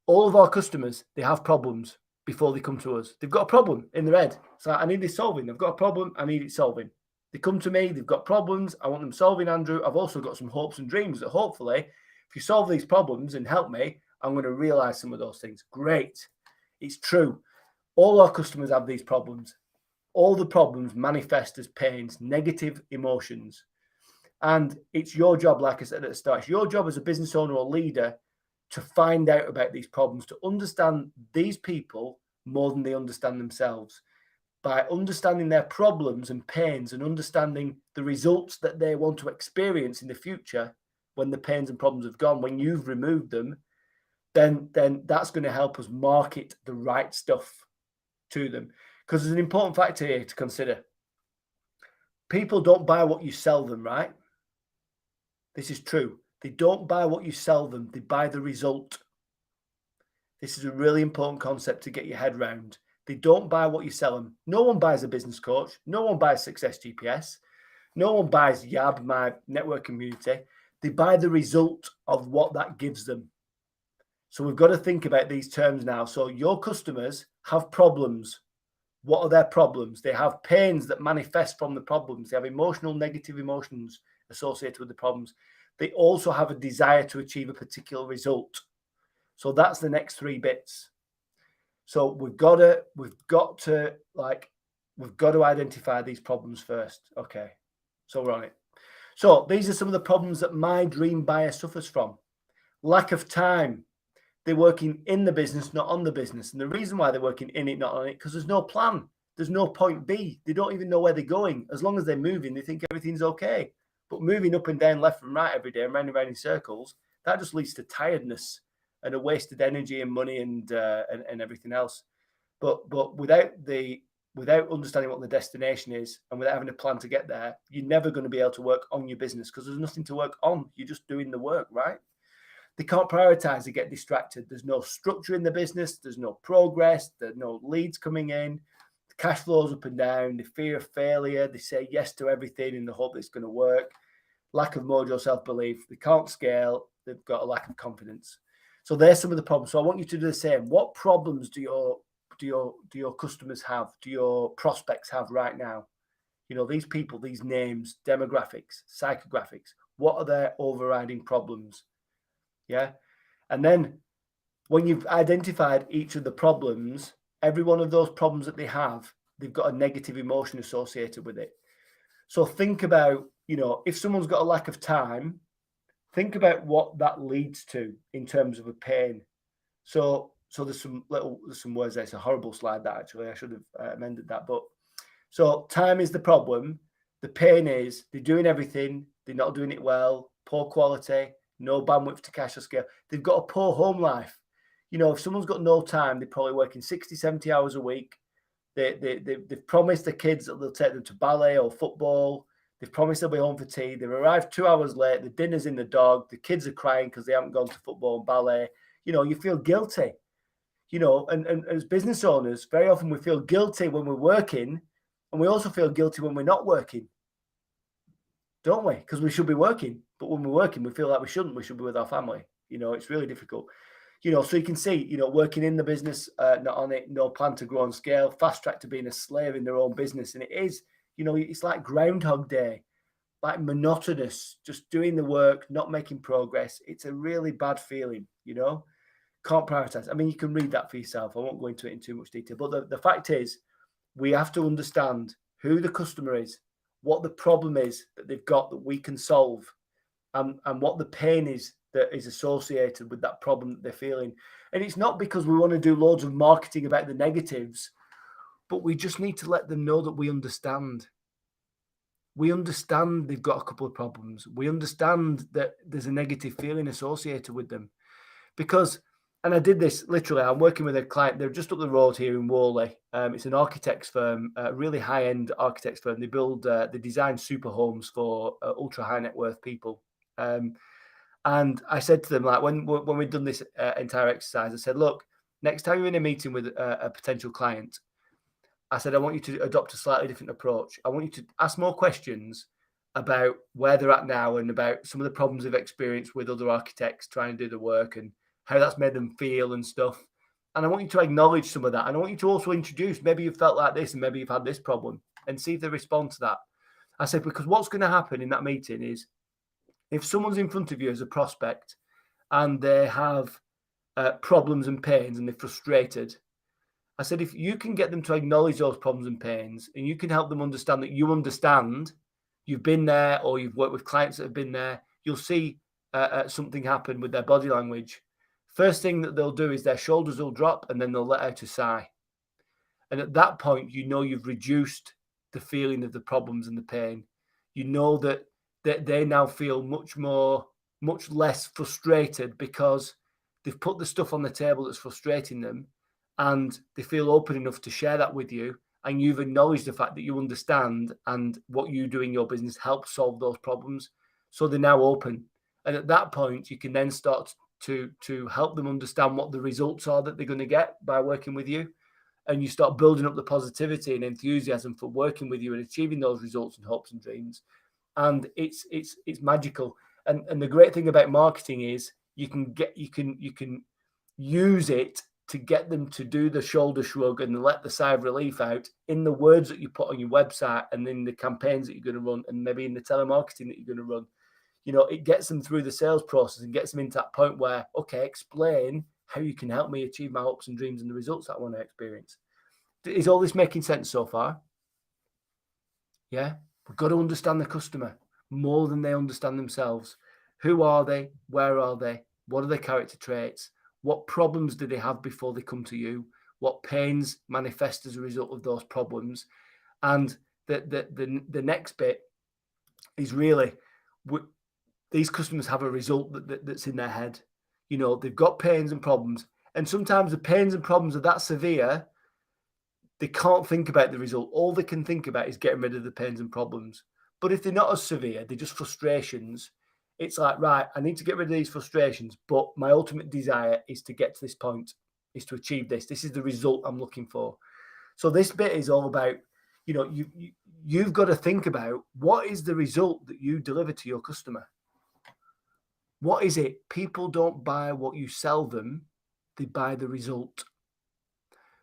of our customers, they have problems before they come to us. They've got a problem in their head. So I need this solving. They've got a problem. I need it solving. They come to me. They've got problems. I want them solving, Andrew. I've also got some hopes and dreams that hopefully, if you solve these problems and help me, I'm going to realize some of those things. Great. It's true. All our customers have these problems. All the problems manifest as pains, negative emotions. And it's your job, like I said at the start, it's your job as a business owner or leader to find out about these problems, to understand these people more than they understand themselves. By understanding their problems and pains and understanding the results that they want to experience in the future when the pains and problems have gone, when you've removed them, then that's going to help us market the right stuff to them. Because there's an important factor here to consider. People don't buy what you sell them, right? This is true. They don't buy what you sell them. They buy the result. This is a really important concept to get your head around. They don't buy what you sell them. No one buys a business coach. No one buys Success GPS. No one buys YAB, my network community. They buy the result of what that gives them. So we've got to think about these terms now. So your customers have problems. What are their problems? They have pains that manifest from the problems. They have emotional, negative emotions associated with the problems. They also have a desire to achieve a particular result. So that's the next three bits. So we've got to identify these problems first. Okay. So we're on it. So these are some of the problems that my dream buyer suffers from. Lack of time. They're working in the business, not on the business. And the reason why they're working in it, not on it, because there's no plan. There's no point B. They don't even know where they're going. As long as they're moving, they think everything's okay. But moving up and down, left and right every day and round and round in circles, that just leads to tiredness and a wasted energy and money and everything else. But without understanding what the destination is and without having a plan to get there, you're never going to be able to work on your business because there's nothing to work on. You're just doing the work, right? They can't prioritize. They get distracted. There's no structure in the business. There's no progress. There's no leads coming in. The cash flows up and down. They fear of failure. They say yes to everything in the hope it's going to work. Lack of mojo, self-belief. They can't scale. They've got a lack of confidence. So there's some of the problems. So I want you to do the same. What problems do your customers have? Do your prospects have right now? You know, these people, these names, demographics, psychographics. What are their overriding problems? Yeah. And then when you've identified each of the problems, every one of those problems that they have, they've got a negative emotion associated with it. So think about, you know, if someone's got a lack of time, think about what that leads to in terms of a pain. So there's some words there. It's a horrible slide, that actually. I should have amended that. But so time is the problem. The pain is they're doing everything. They're not doing it well. Poor quality. No bandwidth to cash or scale. They've got a poor home life. You know, if someone's got no time, they're probably working 60, 70 hours a week. They've promised the kids that they'll take them to ballet or football. They've promised they'll be home for tea. They've arrived 2 hours late. The dinner's in the dog. The kids are crying because they haven't gone to football and ballet. You know, you feel guilty. You know, and as business owners, very often we feel guilty when we're working, and we also feel guilty when we're not working. Don't we? Because we should be working. But when we're working, we feel like we shouldn't. We should be with our family. You know, it's really difficult. You know, so you can see, you know, working in the business, not on it, no plan to grow and scale, fast track to being a slave in their own business. And it is, you know, it's like Groundhog Day, like monotonous, just doing the work, not making progress. It's a really bad feeling, you know, can't prioritize. I mean, you can read that for yourself. I won't go into it in too much detail. But the fact is, we have to understand who the customer is, what the problem is that they've got that we can solve, and what the pain is that is associated with that problem that they're feeling. And it's not because we want to do loads of marketing about the negatives. but we just need to let them know that we understand. We understand they've got a couple of problems. We understand that there's a negative feeling associated with them. Because, and I did this literally, I'm working with a client, they're just up the road here in Worley. It's an architect's firm, a really high-end architect's firm. They design super homes for ultra high net worth people. And I said to them, like, when we'd done this entire exercise, I said, look, next time you're in a meeting with a potential client, I said, I want you to adopt a slightly different approach. I want you to ask more questions about where they're at now and about some of the problems they've experienced with other architects trying to do the work and how that's made them feel and stuff. And I want you to acknowledge some of that. And I want you to also introduce, maybe you've felt like this and maybe you've had this problem, and see if they respond to that. I said, because what's going to happen in that meeting is if someone's in front of you as a prospect and they have problems and pains and they're frustrated, I said, if you can get them to acknowledge those problems and pains and you can help them understand that you understand, you've been there or you've worked with clients that have been there, you'll see something happen with their body language. First thing that they'll do is their shoulders will drop and then they'll let out a sigh. And at that point, you know you've reduced the feeling of the problems and the pain. You know that they now feel much less frustrated because they've put the stuff on the table that's frustrating them, and they feel open enough to share that with you, and you've acknowledged the fact that you understand and what you do in your business helps solve those problems. So they're now open. And at that point, you can then start to help them understand what the results are that they're going to get by working with you. And you start building up the positivity and enthusiasm for working with you and achieving those results and hopes and dreams. And it's magical. And the great thing about marketing is you can use it to get them to do the shoulder shrug and let the sigh of relief out in the words that you put on your website and in the campaigns that you're going to run and maybe in the telemarketing that you're going to run. You know, it gets them through the sales process and gets them into that point where, okay, explain how you can help me achieve my hopes and dreams and the results that I want to experience. Is all this making sense so far? Yeah, we've got to understand the customer more than they understand themselves. Who are they? Where are they? What are their character traits? What problems do they have before they come to you? What pains manifest as a result of those problems? And the next bit is really, these customers have a result that's in their head. You know, they've got pains and problems. And sometimes the pains and problems are that severe, they can't think about the result. All they can think about is getting rid of the pains and problems. But if they're not as severe, they're just frustrations, it's like, right, I need to get rid of these frustrations, but my ultimate desire is to get to this point, is to achieve this. This is the result I'm looking for. So this bit is all about, you know, you've got to think about what is the result that you deliver to your customer. What is it? People don't buy what you sell them, they buy the result.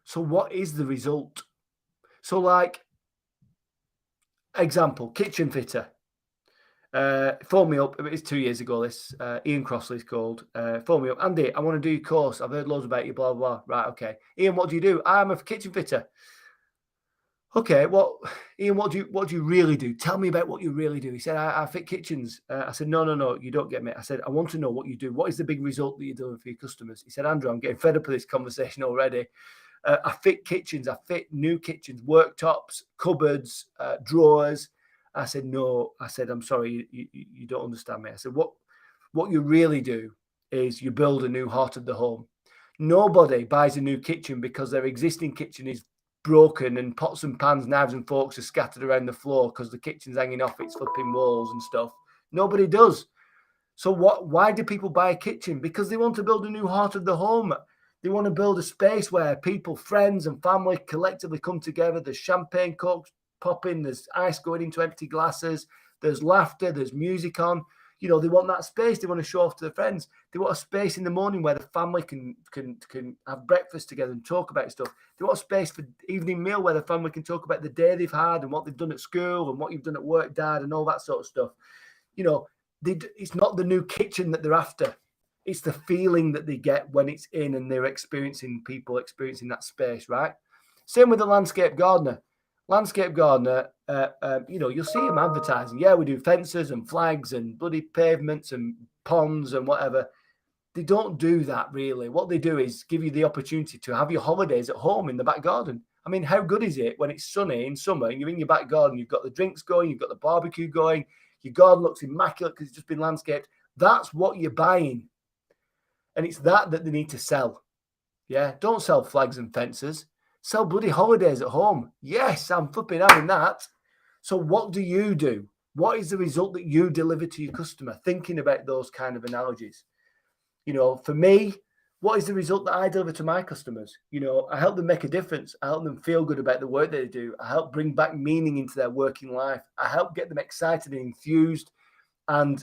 So what is the result? So like, example, kitchen fitter. Phone me up. It's 2 years ago. This Ian Crossley's called. Phone me up. Andy, I want to do your course. I've heard loads about you. Blah blah. Right. Okay. Ian, what do you do? I'm a kitchen fitter. Okay. Well, Ian, what do you really do? Tell me about what you really do. He said, I fit kitchens. I said, no, you don't get me. I said, I want to know what you do. What is the big result that you're doing for your customers? He said, Andrew, I'm getting fed up with this conversation already. I fit kitchens. I fit new kitchens, worktops, cupboards, drawers. I said, no. I said, I'm sorry, you don't understand me. I said, what you really do is you build a new heart of the home. Nobody buys a new kitchen because their existing kitchen is broken and pots and pans, knives and forks are scattered around the floor because the kitchen's hanging off its flipping walls and stuff. Nobody does. So why do people buy a kitchen? Because they want to build a new heart of the home. They want to build a space where people, friends and family collectively come together. There's champagne corks popping, there's ice going into empty glasses, there's laughter, there's music on. You know, they want that space. They want to show off to their friends. They want a space in the morning where the family can have breakfast together and talk about stuff. They want a space for evening meal where the family can talk about the day they've had and what they've done at school and what you've done at work, Dad, and all that sort of stuff. You know, it's not the new kitchen that they're after. It's the feeling that they get when it's in and they're experiencing that space, right? Same with the landscape gardener. Landscape gardener, you know, you'll see him advertising. Yeah, we do fences and flags and bloody pavements and ponds and whatever. They don't do that really. What they do is give you the opportunity to have your holidays at home in the back garden. I mean, how good is it when it's sunny in summer and you're in your back garden, you've got the drinks going, you've got the barbecue going, your garden looks immaculate because it's just been landscaped. That's what you're buying. And it's that they need to sell. Yeah, don't sell flags and fences. Sell bloody holidays at home. Yes, I'm flipping having that. So what do? What is the result that you deliver to your customer? Thinking about those kind of analogies. You know, for me, what is the result that I deliver to my customers? You know, I help them make a difference. I help them feel good about the work that they do. I help bring back meaning into their working life. I help get them excited and enthused and,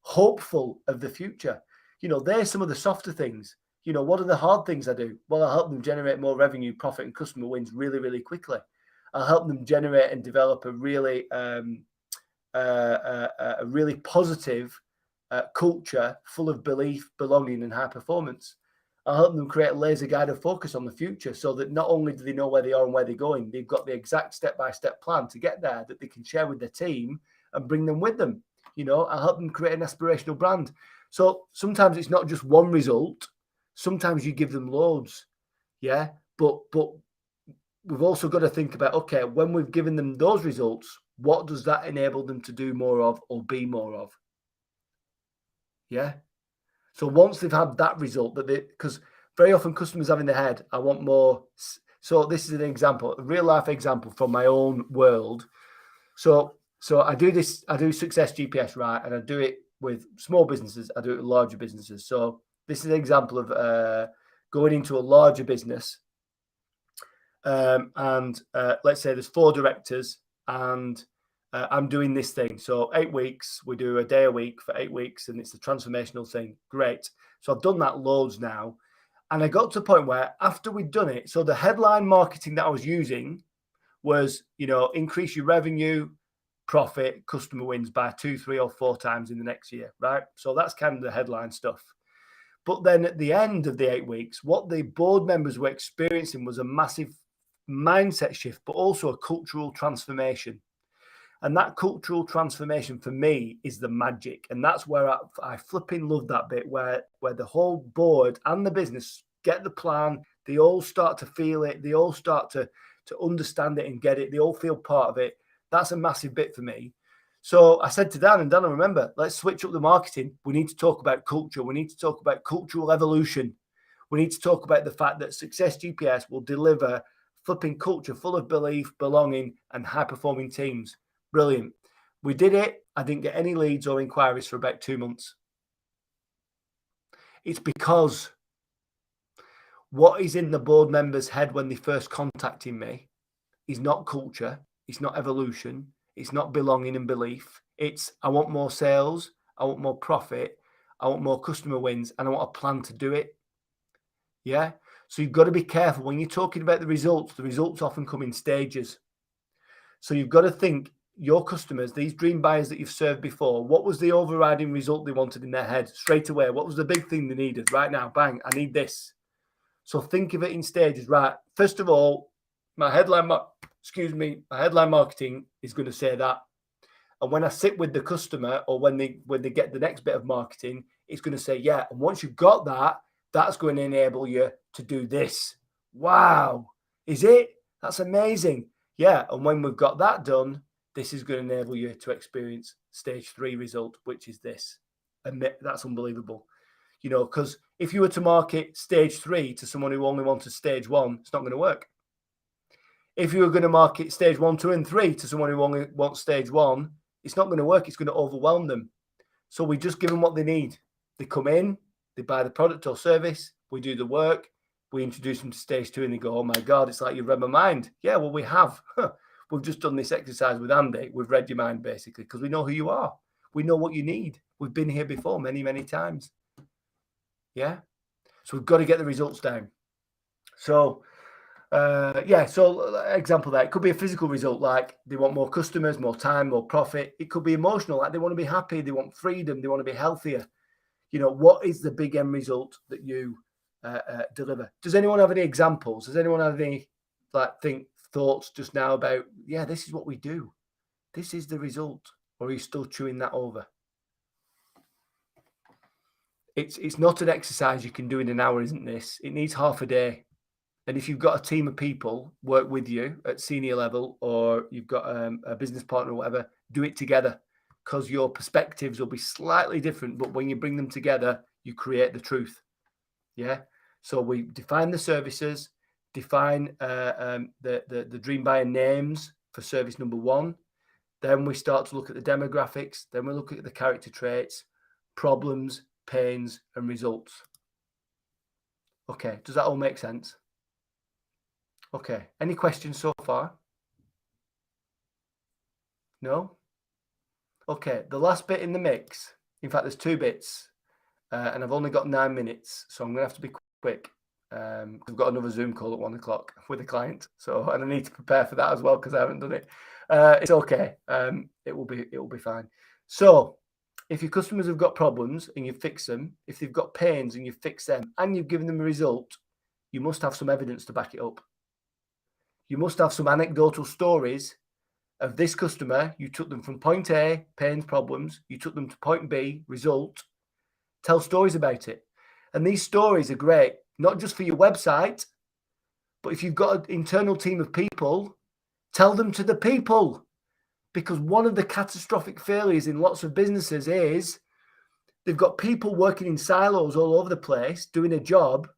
hopeful of the future. You know, they're some of the softer things. You know, what are the hard things I do? Well, I help them generate more revenue, profit, and customer wins really, really quickly. I'll help them generate and develop a really positive culture full of belief, belonging, and high performance. I'll help them create a laser guided focus on the future so that not only do they know where they are and where they're going, they've got the exact step-by-step plan to get there that they can share with their team and bring them with them. You know, I'll help them create an aspirational brand. So sometimes it's not just one result. Sometimes you give them loads. Yeah. But we've also got to think about, okay, when we've given them those results, what does that enable them to do more of or be more of? Yeah. So once they've had that result, because very often customers have in their head, I want more. So this is an example, a real life example from my own world. So I do Success GPS, right? And I do it with small businesses. I do it with larger businesses. So this is an example of going into a larger business. Let's say there's 4 directors and I'm doing this thing. So 8 weeks, we do a day a week for 8 weeks and it's a transformational thing. Great. So I've done that loads now. And I got to a point where after we'd done it, so the headline marketing that I was using was, you know, increase your revenue, profit, customer wins by 2, 3, or 4 times in the next year, right? So that's kind of the headline stuff. But then at the end of the 8 weeks, what the board members were experiencing was a massive mindset shift, but also a cultural transformation. And that cultural transformation for me is the magic. And that's where I flipping love that bit where the whole board and the business get the plan. They all start to feel it. They all start to understand it and get it. They all feel part of it. That's a massive bit for me. So I said to Dan, and Dan, remember, let's switch up the marketing. We need to talk about culture. We need to talk about cultural evolution. We need to talk about the fact that Success GPS will deliver flipping culture full of belief, belonging, and high-performing teams. Brilliant. We did it. I didn't get any leads or inquiries for about 2 months. It's because what is in the board members' head when they first contacted me is not culture. It's not evolution. It's not belonging and belief. It's I want more sales. I want more profit. I want more customer wins. And I want a plan to do it. Yeah. So you've got to be careful when you're talking about the results often come in stages. So you've got to think your customers, these dream buyers that you've served before, what was the overriding result they wanted in their head straight away? What was the big thing they needed right now? Bang, I need this. So think of it in stages, right? First of all, my headline marketing is going to say that. And when I sit with the customer or when they get the next bit of marketing, it's going to say, yeah. And once you've got that, that's going to enable you to do this. Wow. Is it? That's amazing. Yeah. And when we've got that done, this is going to enable you to experience stage 3 result, which is this. And that's unbelievable. You know, because if you were to market stage 3 to someone who only wanted stage 1, it's not going to work. If you were going to market stage 1, 2, and 3 to someone who only wants stage 1, it's not going to work. It's going to overwhelm them. So we just give them what they need. They come in, they buy the product or service, we do the work, we introduce them to stage 2 and they go, oh my God, it's like you read my mind. Yeah, well, we have. We've just done this exercise with Andy. We've read your mind basically because we know who you are. We know what you need. We've been here before many, many times. Yeah. So we've got to get the results down. So, so example there, it could be a physical result, like they want more customers, more time, more profit. It could be emotional, like they want to be happy, they want freedom, they want to be healthier. You know, what is the big end result that you deliver? Does anyone have any examples? Does anyone have any thoughts just now about, yeah, this is what we do. This is the result. Or are you still chewing that over? It's not an exercise you can do in an hour, isn't this? It needs half a day. And if you've got a team of people work with you at senior level, or you've got a business partner or whatever, do it together, because your perspectives will be slightly different. But when you bring them together, you create the truth. Yeah. So we define the services, define the dream buyer names for service number 1. Then we start to look at the demographics. Then we look at the character traits, problems, pains, and results. Okay. Does that all make sense? Okay. Any questions so far? No? Okay. The last bit in the mix. In fact, there's 2 bits. And I've only got 9 minutes. So I'm going to have to be quick. I've got another Zoom call at 1 o'clock with a client. And I need to prepare for that as well, because I haven't done it. It's okay. It will be fine. So if your customers have got problems and you fix them, if they've got pains and you fix them, and you've given them a result, you must have some evidence to back it up. You must have some anecdotal stories of this customer. You took them from point A, pains, problems. You took them to point B, result. Tell stories about it. And these stories are great, not just for your website, but if you've got an internal team of people, tell them to the people. Because one of the catastrophic failures in lots of businesses is they've got people working in silos all over the place doing a job,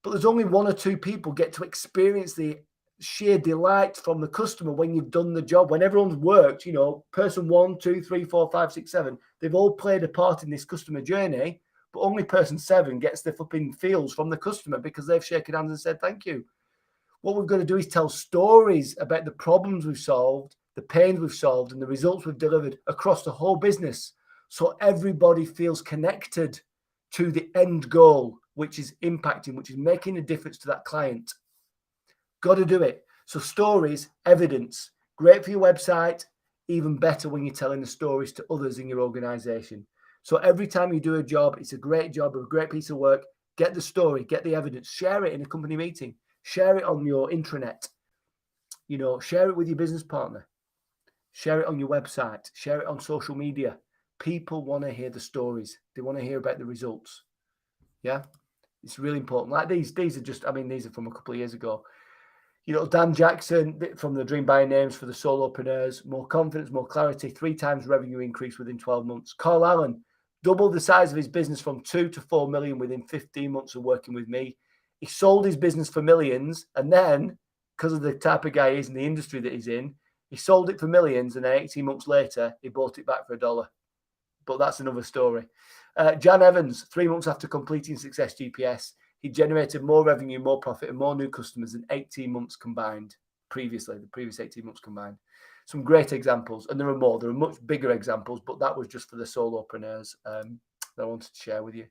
but there's only 1 or 2 people get to experience the sheer delight from the customer when you've done the job. When everyone's worked, person 1, 2, 3, 4, 5, 6, 7, they've all played a part in this customer journey, but only person 7 gets the flipping feels from the customer because they've shaken hands and said thank you. What we've got to do is tell stories about the problems we've solved, the pains we've solved, and the results we've delivered across the whole business, so everybody feels connected to the end goal, which is impacting, which is making a difference to that client. Got to do it. So stories, evidence, great for your website, even better when you're telling the stories to others in your organization. So every time you do a job, it's a great job, a great piece of work. Get the story, get the evidence, share it in a company meeting, share it on your intranet, share it with your business partner, share it on your website, share it on social media. People want to hear the stories. They want to hear about the results. Yeah, it's really important. Like these are just, these are from a couple of years ago. Dan Jackson from the Dream Buyer Names for the solopreneurs, more confidence, more clarity, 3 times revenue increase within 12 months. Carl Allen doubled the size of his business from 2 to 4 million within 15 months of working with me. He sold his business for millions, and then, because of the type of guy he is in the industry that he's in, he sold it for millions, and then 18 months later, he bought it back for $1. But that's another story. Jan Evans, 3 months after completing Success GPS, he generated more revenue, more profit, and more new customers than 18 months combined previously, the previous 18 months combined. Some great examples, and there are more. There are much bigger examples, but that was just for the solopreneurs that I wanted to share with you.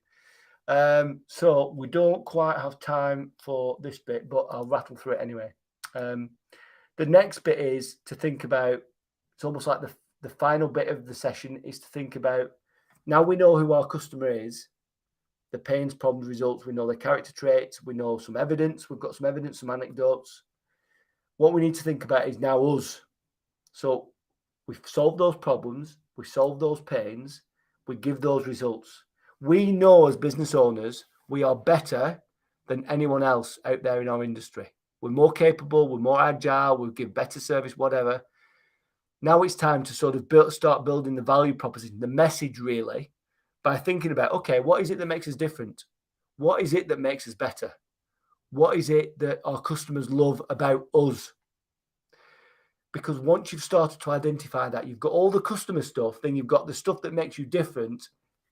So we don't quite have time for this bit, but I'll rattle through it anyway. The next bit is to think about, it's almost like the final bit of the session is to think about, now we know who our customer is, the pains, problems, results, we know their character traits, we know some evidence, we've got some evidence, some anecdotes. What we need to think about is now us. So we've solved those problems, we solve those pains, we give those results. We know as business owners, we are better than anyone else out there in our industry. We're more capable, we're more agile, we'll give better service, whatever. Now it's time to sort of start building the value proposition, the message really, by thinking about, okay, what is it that makes us different? What is it that makes us better? What is it that our customers love about us? Because once you've started to identify that, you've got all the customer stuff, then you've got the stuff that makes you different,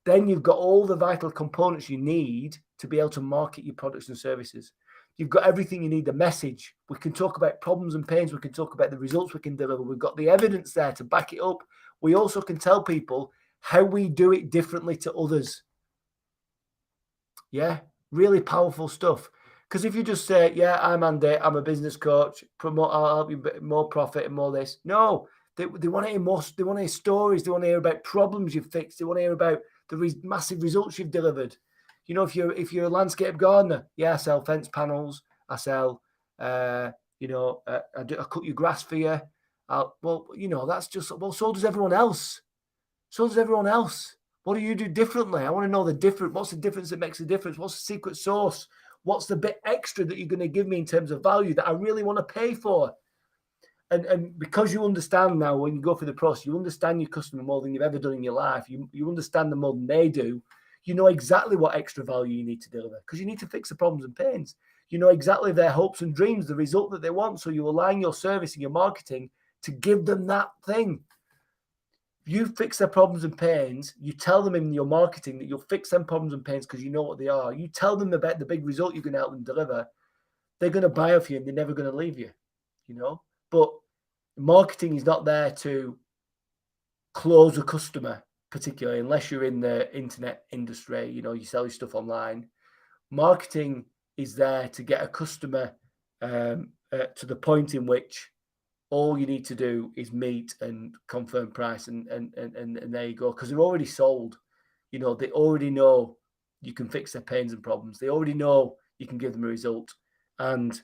then you've got all the vital components you need to be able to market your products and services. You've got everything you need, the message. We can talk about problems and pains. We can talk about the results we can deliver. We've got the evidence there to back it up. We also can tell people how we do it differently to others. Yeah, really powerful stuff. Because if you just say, yeah, I'm Andy, I'm a business coach, I'll help you more profit and more this. No, they want to hear more. They want to hear stories. They want to hear about problems you've fixed. They want to hear about the massive results you've delivered. If you're a landscape gardener, yeah, I sell fence panels. I sell, I cut your grass for you. That's just, well, so does everyone else. So does everyone else. What do you do differently? I want to know the difference. What's the difference that makes a difference? What's the secret sauce? What's the bit extra that you're going to give me in terms of value that I really want to pay for? And because you understand now, when you go through the process, you understand your customer more than you've ever done in your life. You understand them more than they do. You know exactly what extra value you need to deliver because you need to fix the problems and pains. You know exactly their hopes and dreams, the result that they want. So you align your service and your marketing to give them that thing. You fix their problems and pains. You tell them in your marketing that you'll fix them problems and pains because you know what they are. You tell them about the big result you're going to help them deliver. They're going to buy off you and they're never going to leave you, you know. But marketing is not there to close a customer, particularly unless you're in the internet industry, you know, you sell your stuff online. Marketing is there to get a customer to the point in which all you need to do is meet and confirm price and there you go, because they're already sold. You know, they already know you can fix their pains and problems. They already know you can give them a result. And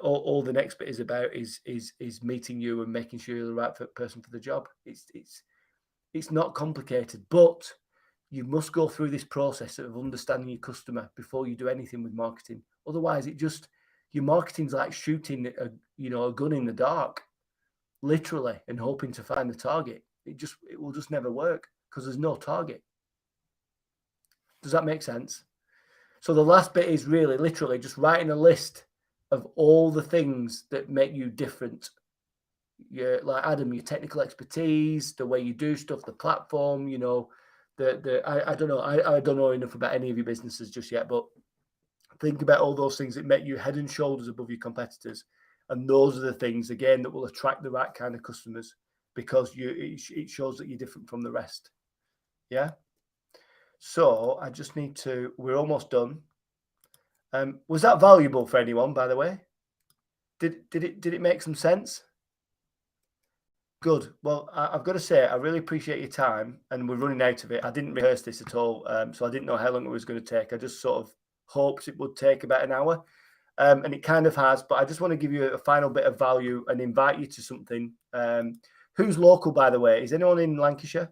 all the next bit is about is meeting you and making sure you're the right person for the job. It's not complicated, but you must go through this process of understanding your customer before you do anything with marketing. Otherwise, your marketing's like shooting a gun in the dark, literally, and hoping to find the target. It will just never work because there's no target. Does that make sense? So the last bit is really literally just writing a list of all the things that make you different. Like Adam, your technical expertise, the way you do stuff, the platform, you know, I don't know. I don't know enough about any of your businesses just yet, but think about all those things that make you head and shoulders above your competitors. And those are the things, again, that will attract the right kind of customers because it shows that you're different from the rest. Yeah. So I just need to, we're almost done. Was that valuable for anyone, by the way? Did it make some sense? Good. Well, I've got to say, I really appreciate your time, and we're running out of it. I didn't rehearse this at all, so I didn't know how long it was going to take. I just sort of hoped it would take about an hour, and it kind of has. But I just want to give you a final bit of value and invite you to something. Who's local, by the way? Is anyone in Lancashire?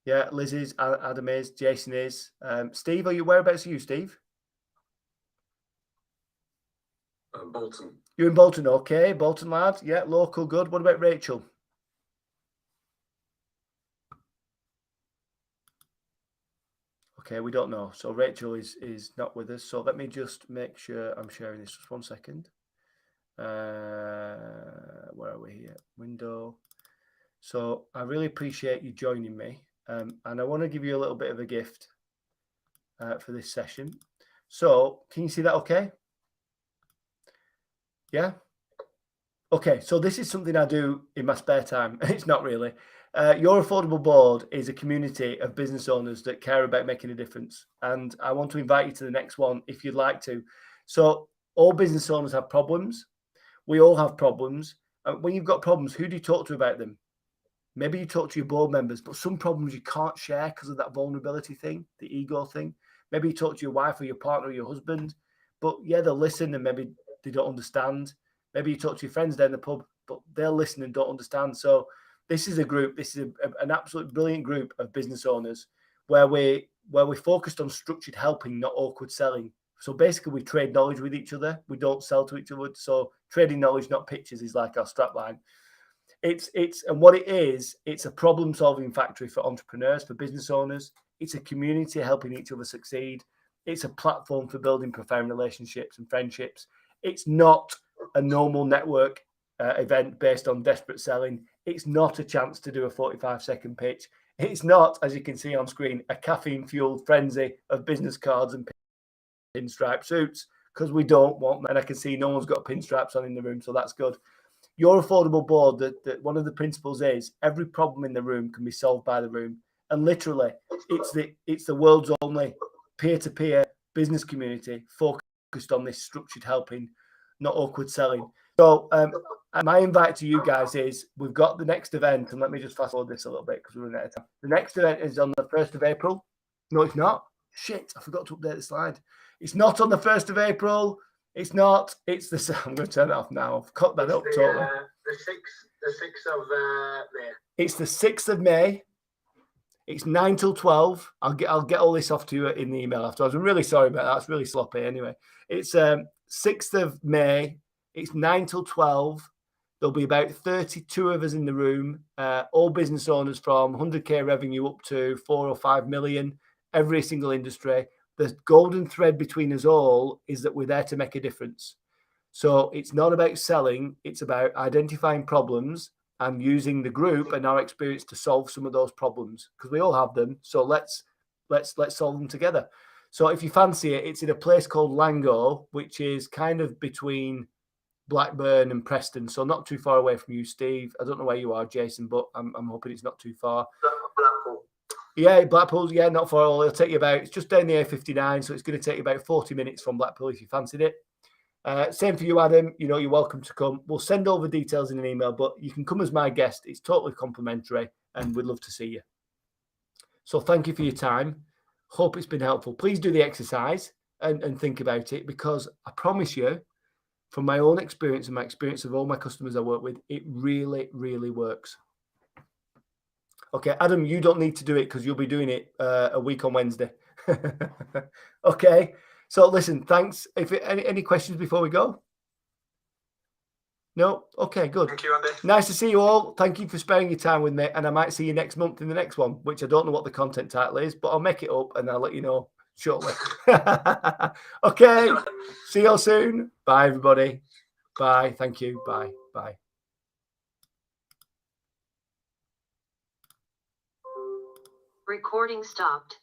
Yeah, Liz is, Adam is, Jason is. Steve, whereabouts are you, Steve? Bolton. You're in Bolton, okay. Bolton lad, yeah, local, good. What about Rachel? Okay, we don't know. So Rachel is not with us. So let me just make sure I'm sharing this. Just 1 second. Where are we here? Window. So I really appreciate you joining me. And I want to give you a little bit of a gift for this session. So can you see that okay? Yeah. Okay, so this is something I do in my spare time. It's not really. Your Affordable Board is a community of business owners that care about making a difference. And I want to invite you to the next one if you'd like to. So all business owners have problems. We all have problems. When you've got problems, who do you talk to about them? Maybe you talk to your board members, but some problems you can't share because of that vulnerability thing, the ego thing. Maybe you talk to your wife or your partner or your husband, but yeah, they'll listen and maybe they don't understand. Maybe you talk to your friends down the pub, but they'll listen and don't understand. So this is a group. This is an absolute brilliant group of business owners where we're focused on structured helping, not awkward selling. So basically, we trade knowledge with each other. We don't sell to each other. So trading knowledge, not pictures, is like our strapline. And what it is, it's a problem-solving factory for entrepreneurs, for business owners. It's a community helping each other succeed. It's a platform for building profound relationships and friendships. It's not a normal network event based on desperate selling. It's not a chance to do a 45-second pitch. It's not, as you can see on screen, a caffeine-fueled frenzy of business cards and pinstripe suits, because we don't want, and I can see no one's got pinstripes on in the room, so that's good. Your Affordable Board, that one of the principles is every problem in the room can be solved by the room. And literally, it's the world's only peer-to-peer business community focused on this structured helping, not awkward selling. So my invite to you guys is we've got the next event, and let me just fast forward this a little bit because we're running out of time. The next event is on the 1st of April. No, it's not. Shit, I forgot to update the slide. It's not on the 1st of April. It's not. It's the. I'm going to turn it off now. I've cut that up totally. The 6th of May. It's the 6th of May. It's 9 till 12. I'll get all this off to you in the email afterwards. I'm really sorry about that. It's really sloppy. Anyway, it's 6th of May. It's 9 till 12. There'll be about 32 of us in the room, all business owners from 100K revenue up to 4 or 5 million, every single industry. The golden thread between us all is that we're there to make a difference. So it's not about selling. It's about identifying problems and using the group and our experience to solve some of those problems, because we all have them. So let's solve them together. So if you fancy it, it's in a place called Lango, which is kind of between Blackburn and Preston, so not too far away from you, Steve. I don't know where you are, Jason, but I'm hoping it's not too far. Blackpool. Yeah, Blackpool, yeah, not far at all. It'll take you about, it's just down the A59, so it's going to take you about 40 minutes from Blackpool if you fancied it. Same for you, Adam. You know, you're welcome to come. We'll send over details in an email, but you can come as my guest. It's totally complimentary, and we'd love to see you. So thank you for your time. Hope it's been helpful. Please do the exercise and think about it, because I promise you, from my own experience and my experience of all my customers I work with, it really, really works. Okay, Adam, you don't need to do it because you'll be doing it a week on Wednesday. Okay, so listen, thanks. If any questions before we go? No? Okay, good. Thank you, Andy. Nice to see you all. Thank you for sparing your time with me, and I might see you next month in the next one, which I don't know what the content title is, but I'll make it up and I'll let you know shortly. Okay, see you all soon. Bye, everybody. Bye. Thank you. Bye. Bye. Recording stopped.